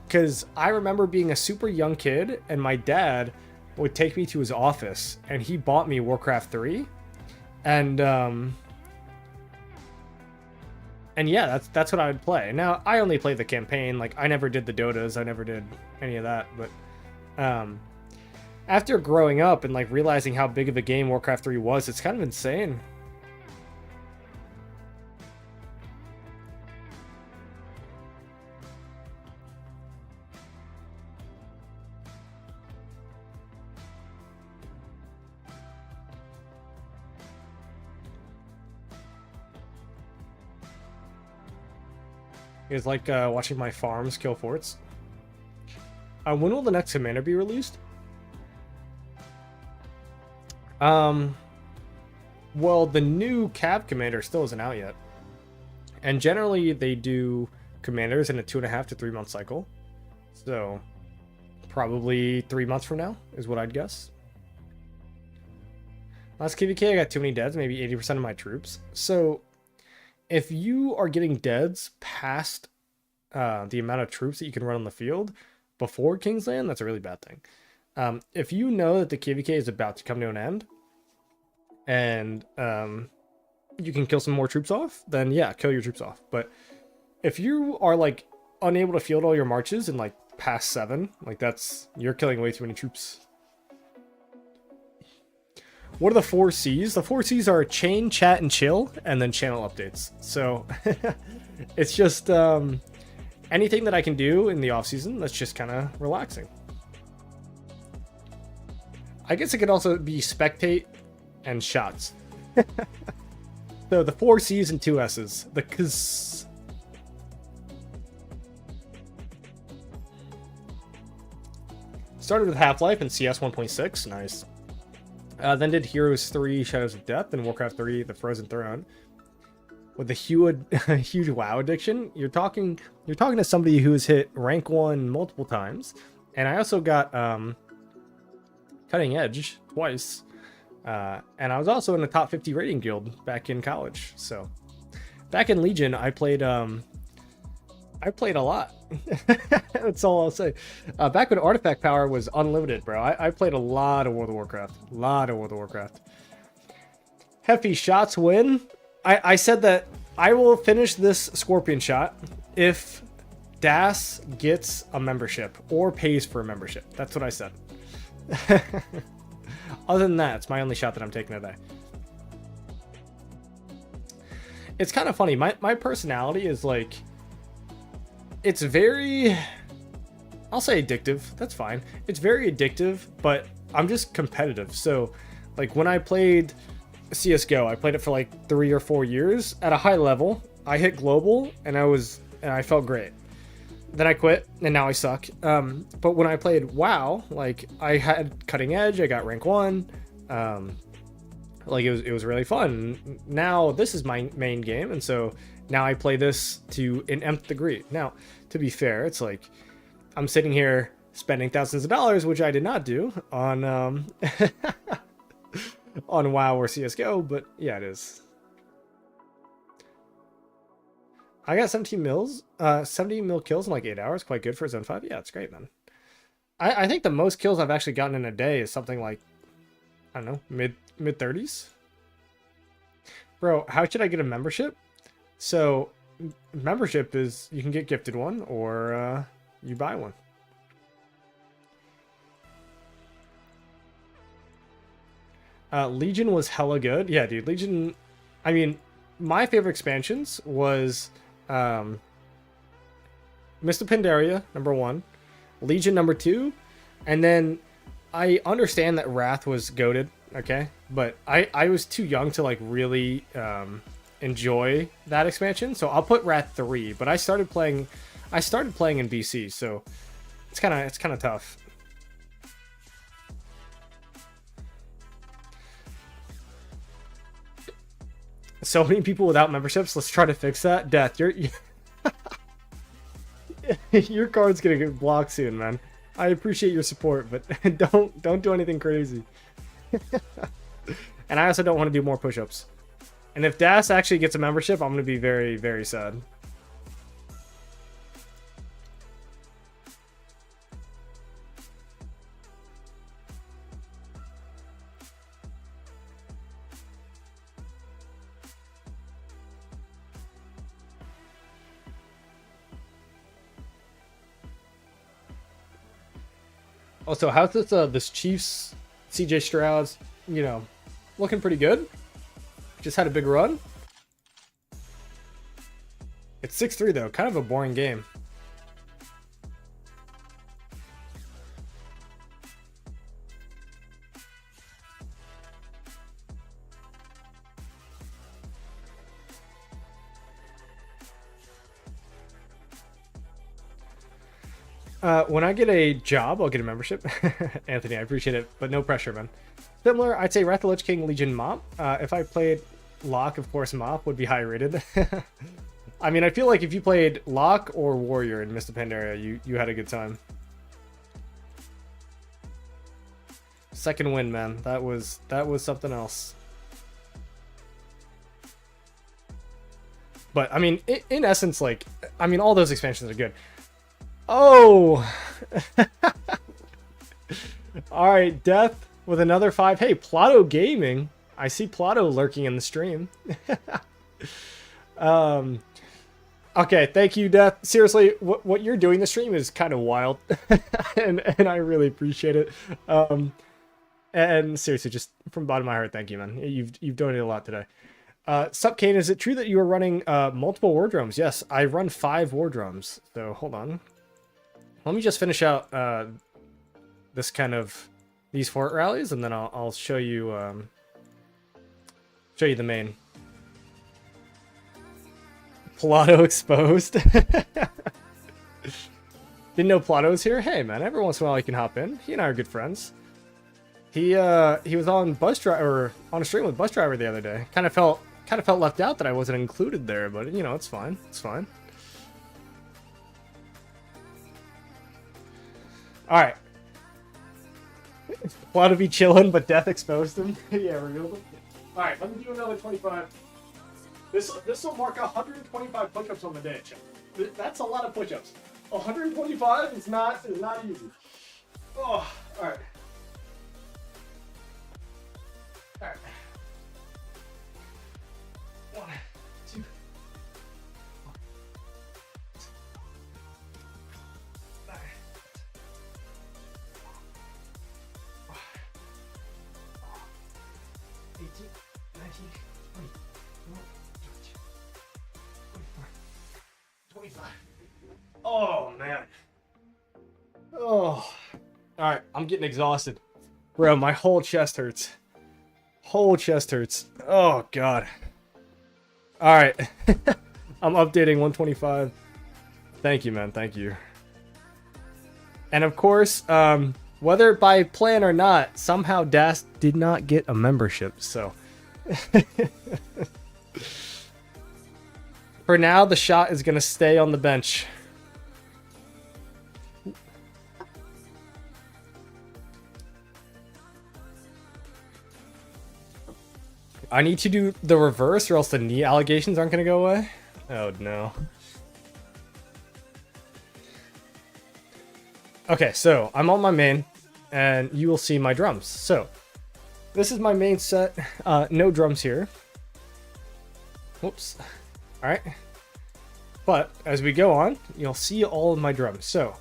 because I remember being a super young kid, and my dad would take me to his office, and he bought me Warcraft 3, and yeah, that's what I would play. Now, I only played the campaign, like, I never did the Dotas, I never did any of that, but, after growing up and like realizing how big of a game Warcraft 3 was, it's kind of insane. You guys like watching my farms kill forts? When will the next commander be released? Well, the new Cav commander still isn't out yet. And generally, they do commanders in a 2.5 to 3 month cycle. So, probably 3 months from now is what I'd guess. Last KVK, I got too many deads, maybe 80% of my troops. So, if you are getting deads past the amount of troops that you can run on the field before Kingsland, that's a really bad thing. If you know that the KVK is about to come to an end, and you can kill some more troops off, then yeah, kill your troops off. But if you are like unable to field all your marches in like past 7, like you're killing way too many troops. What are the 4 C's? The 4 C's are chain, chat, and chill, and then channel updates. So it's just anything that I can do in the off season that's just kind of relaxing. I guess it could also be spectate and shots. So the 4 C's and 2 S's. The K's. Started with Half-Life and CS 1.6. Nice. Then did Heroes 3, Shadows of Death, and Warcraft 3, The Frozen Throne. With a huge WoW addiction, you're talking to somebody who has hit rank 1 multiple times, and I also got Cutting Edge twice, and I was also in the top 50 rating guild back in college. So back in Legion, I played a lot. That's all I'll say. Back when artifact power was unlimited, bro, I played a lot of World of Warcraft. Hefty shots win. I said that I will finish this Scorpion shot if Das gets a membership or pays for a membership. That's what I said. Other than that, it's my only shot that I'm taking today. It's kind of funny. My personality is like, it's very, I'll say addictive. That's fine. It's very addictive, but I'm just competitive. So like when I played CSGO, I played it for like 3 or 4 years at a high level. I hit global and I felt great. Then I quit and now I suck. But when I played WoW, like I had Cutting Edge, I got rank 1. Like it was really fun. Now this is my main game, and so now I play this to an nth degree. Now, to be fair, it's like I'm sitting here spending thousands of dollars, which I did not do on on WoW or CSGO, but yeah, it is. I got 17 mil kills in like 8 hours. Quite good for Zone 5. Yeah, it's great, man. I think the most kills I've actually gotten in a day is something like, I don't know, mid 30s. Bro, how should I get a membership? So, membership is you can get gifted one or you buy one. Legion was hella good. Yeah, dude, Legion, I mean, my favorite expansions was Mist of Pandaria, number 1, Legion number 2, and then I understand that Wrath was goated, okay? But I was too young to like really enjoy that expansion, so I'll put Wrath 3, but I started playing in BC, so it's kind of tough. So many people without memberships. Let's try to fix that. Death, your card's gonna get blocked soon, man. I appreciate your support, but don't do anything crazy. And I also don't want to do more push-ups. And if Das actually gets a membership, I'm gonna be very, very sad. Also, how's this Chiefs CJ Stroud's, you know, looking pretty good? Just had a big run. It's 6-3 though, kind of a boring game. When I get a job, I'll get a membership. Anthony, I appreciate it, but no pressure, man. Similar, I'd say Wrath of the Lich King, Legion, Mop. If I played Lock, of course, Mop would be high rated. I mean, I feel like if you played Lock or Warrior in Mist of Pandaria, you had a good time. Second win, man. That was something else. But I mean, in essence, like, I mean, all those expansions are good. Oh, all right, Death with another 5. Hey, Plato Gaming. I see Plato lurking in the stream. Okay, thank you, Death. Seriously, what you're doing the stream is kind of wild, and I really appreciate it. And seriously, just from the bottom of my heart, thank you, man. You've donated a lot today. Sup, Kane, is it true that you are running multiple war drums? Yes, I run 5 war drums. So hold on. Let me just finish out this kind of these fort rallies, and then I'll show you the main. Plato exposed. Didn't know Plato was here. Hey man, every once in a while he can hop in. He and I are good friends. He was on on a stream with Bus Driver the other day. Kind of felt left out that I wasn't included there, but you know, it's fine. It's fine. All right. Plato be chilling, but Death exposed him. Yeah, revealed him. All right, let me do another 25. This will mark 125 push-ups on the day, chat. That's a lot of push-ups. 125 is not easy. Oh, all right. All right. 1, 2. 9. 18, 19, 20. 25. Oh man. Oh. Alright, I'm getting exhausted. Bro, my whole chest hurts. Whole chest hurts. Oh god. Alright. I'm updating 125. Thank you, man. Thank you. And of course, whether by plan or not, somehow Das did not get a membership, so for now, the shot is going to stay on the bench. I need to do the reverse or else the knee allegations aren't going to go away. Oh, no. Okay, so I'm on my main, and you will see my drums. So, this is my main set. No drums here. Whoops. Alright. But as we go on, you'll see all of my drums. So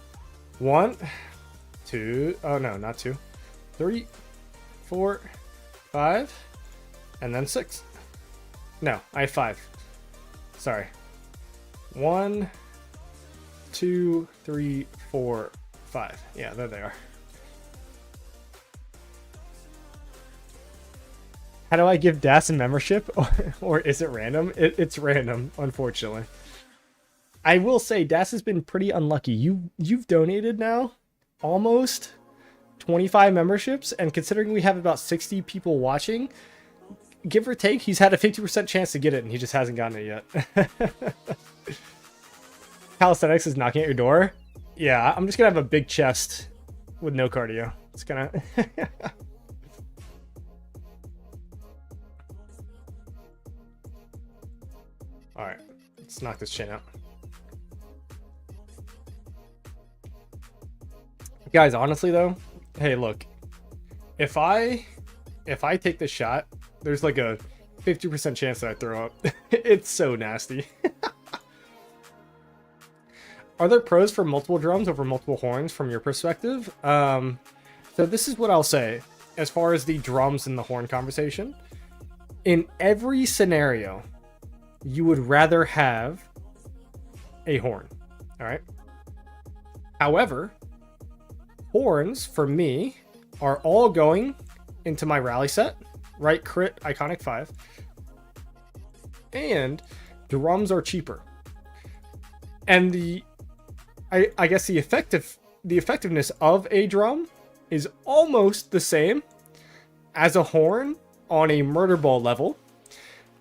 1, 2, oh no, not 2, 3, 4, 5, and then 6. No, I have 5. Sorry. 1, 2, 3, 4, 5. Yeah, there they are. How do I give Das a membership? Or is it random? It's random, unfortunately. I will say Das has been pretty unlucky. You've donated now almost 25 memberships, and considering we have about 60 people watching, give or take, he's had a 50% chance to get it, and he just hasn't gotten it yet. Calisthenics is knocking at your door. Yeah, I'm just gonna have a big chest with no cardio. It's gonna... Alright, let's knock this chain out. Guys, honestly though, hey look, if I take this shot, there's like a 50% chance that I throw up. It's so nasty. Are there pros for multiple drums over multiple horns from your perspective? So this is what I'll say as far as the drums and the horn conversation. In every scenario, you would rather have a horn, all right? However, horns for me are all going into my rally set, right? Crit, iconic 5, and drums are cheaper. And I guess the effective the effectiveness of a drum is almost the same as a horn on a murder ball level,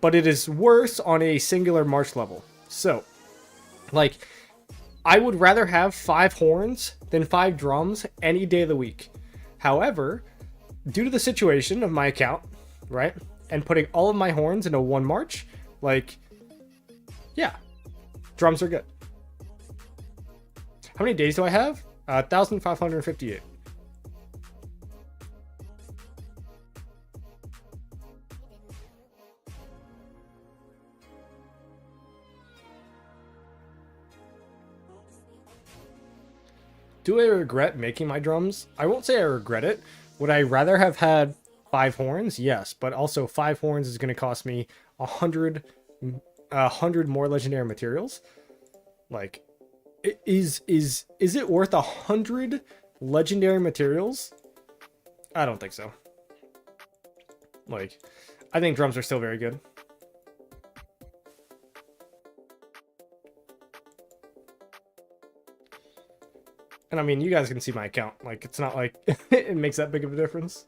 but it is worse on a singular march level. So, like, I would rather have 5 horns than 5 drums any day of the week. However, due to the situation of my account, right, and putting all of my horns into one march, like, yeah, drums are good. How many days do I have? 1,558. Do I regret making my drums? I won't say I regret it. Would I rather have had 5 horns? Yes, but also 5 horns is going to cost me 100 more legendary materials. Like, is it worth 100 legendary materials? I don't think so. Like, I think drums are still very good. And I mean, you guys can see my account. Like, it's not like it makes that big of a difference.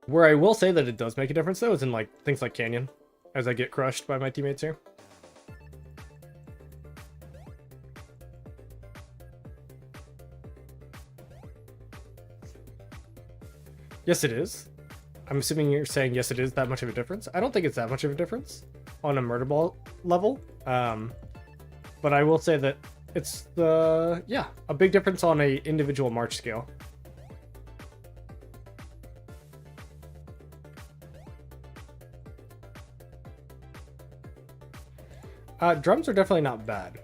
Where I will say that it does make a difference, though, is in, like, things like Canyon, as I get crushed by my teammates here. Yes, it is. I'm assuming you're saying yes, it is that much of a difference. I don't think it's that much of a difference on a murder ball level. But I will say that it's a big difference on a individual march scale. Drums are definitely not bad.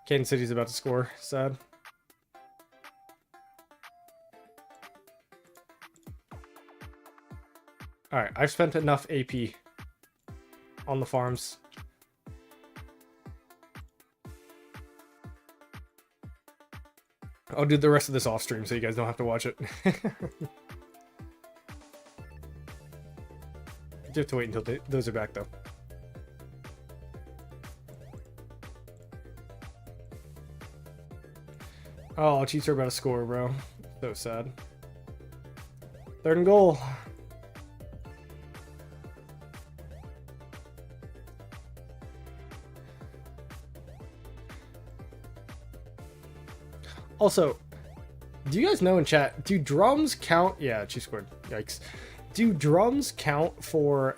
Kansas City's about to score. Sad. Alright, I've spent enough AP on the farms. I'll do the rest of this off stream so you guys don't have to watch it. You have to wait until those are back, though. Oh, Chiefs are about to score, bro. So sad. 3rd and goal. Also, do you guys know in chat, do drums count? Yeah, Chiefs scored. Yikes. Do drums count for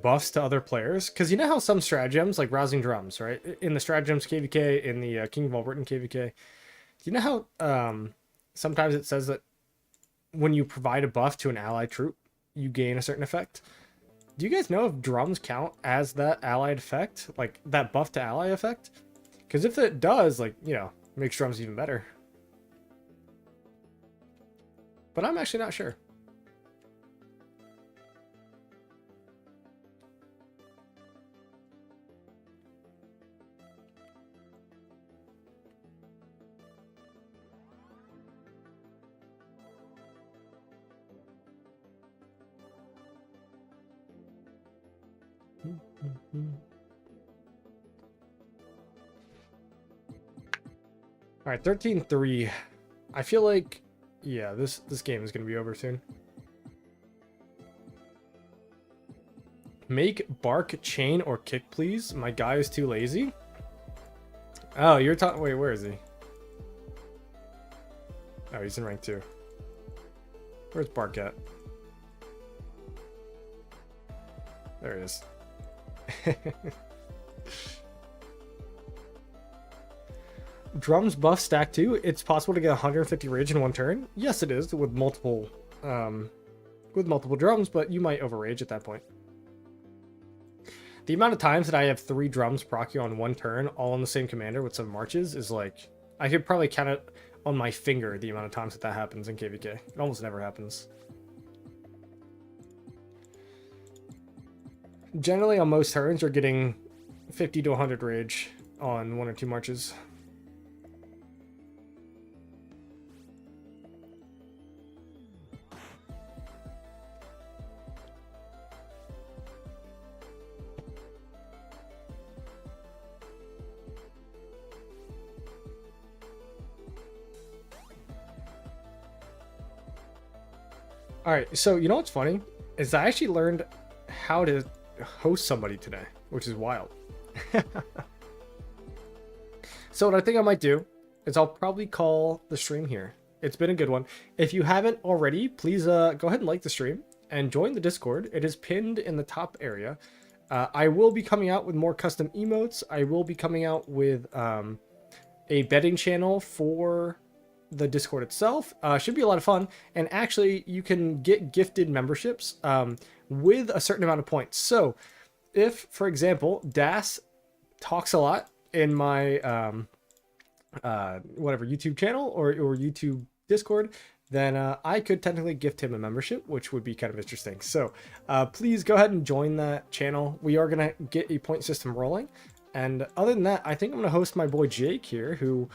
buffs to other players? Because you know how some stratagems, like rousing drums, right? In the stratagems KVK, in the King of All Britain KVK, you know how sometimes it says that when you provide a buff to an allied troop, you gain a certain effect? Do you guys know if drums count as that allied effect? Like, that buff to ally effect? Because if it does, like, you know, makes drums even better. But I'm actually not sure. All right, 13-3. I feel like, yeah, this game is going to be over soon. Make bark, chain, or kick, please. My guy is too lazy. Oh, you're talking. Wait, where is he? Oh, he's in rank 2. Where's Bark at? There he is. Drums buff stack 2. It's possible to get 150 rage in one turn. Yes, it is with multiple drums, but you might overrage at that point. The amount of times that I have 3 drums proc you on one turn, all on the same commander with some marches, is like, I could probably count it on my finger the amount of times that happens in KVK. It almost never happens. Generally, on most turns, you're getting 50 to 100 rage on 1 or 2 marches. All right, so you know what's funny is I actually learned how to host somebody today, which is wild. So what I think I might do is I'll probably call the stream here. It's been a good one. If you haven't already, please go ahead and like the stream and join the Discord. It is pinned in the top area. I will be coming out with more custom emotes. I will be coming out with a betting channel for the Discord itself. Should be a lot of fun, and actually you can get gifted memberships with a certain amount of points. So if, for example, Das talks a lot in my whatever YouTube channel or YouTube Discord, then I could technically gift him a membership, which would be kind of interesting. So please go ahead and join that channel. We are gonna get a point system rolling, and other than that, I think I'm gonna host my boy Jake here, who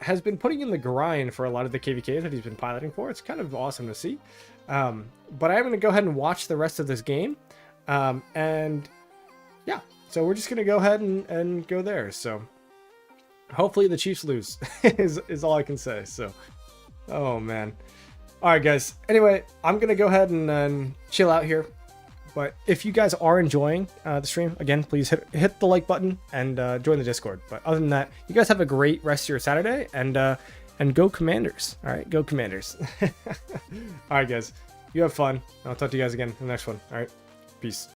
has been putting in the grind for a lot of the KVKs that he's been piloting for. It's kind of awesome to see. But I'm going to go ahead and watch the rest of this game. And yeah, so we're just going to go ahead and go there. So hopefully the Chiefs lose is all I can say. So, oh man. All right, guys. Anyway, I'm going to go ahead and chill out here. But if you guys are enjoying the stream, again, please hit the like button and join the Discord. But other than that, you guys have a great rest of your Saturday, and go Commanders. All right, go Commanders. All right, guys, you have fun. I'll talk to you guys again in the next one. All right, peace.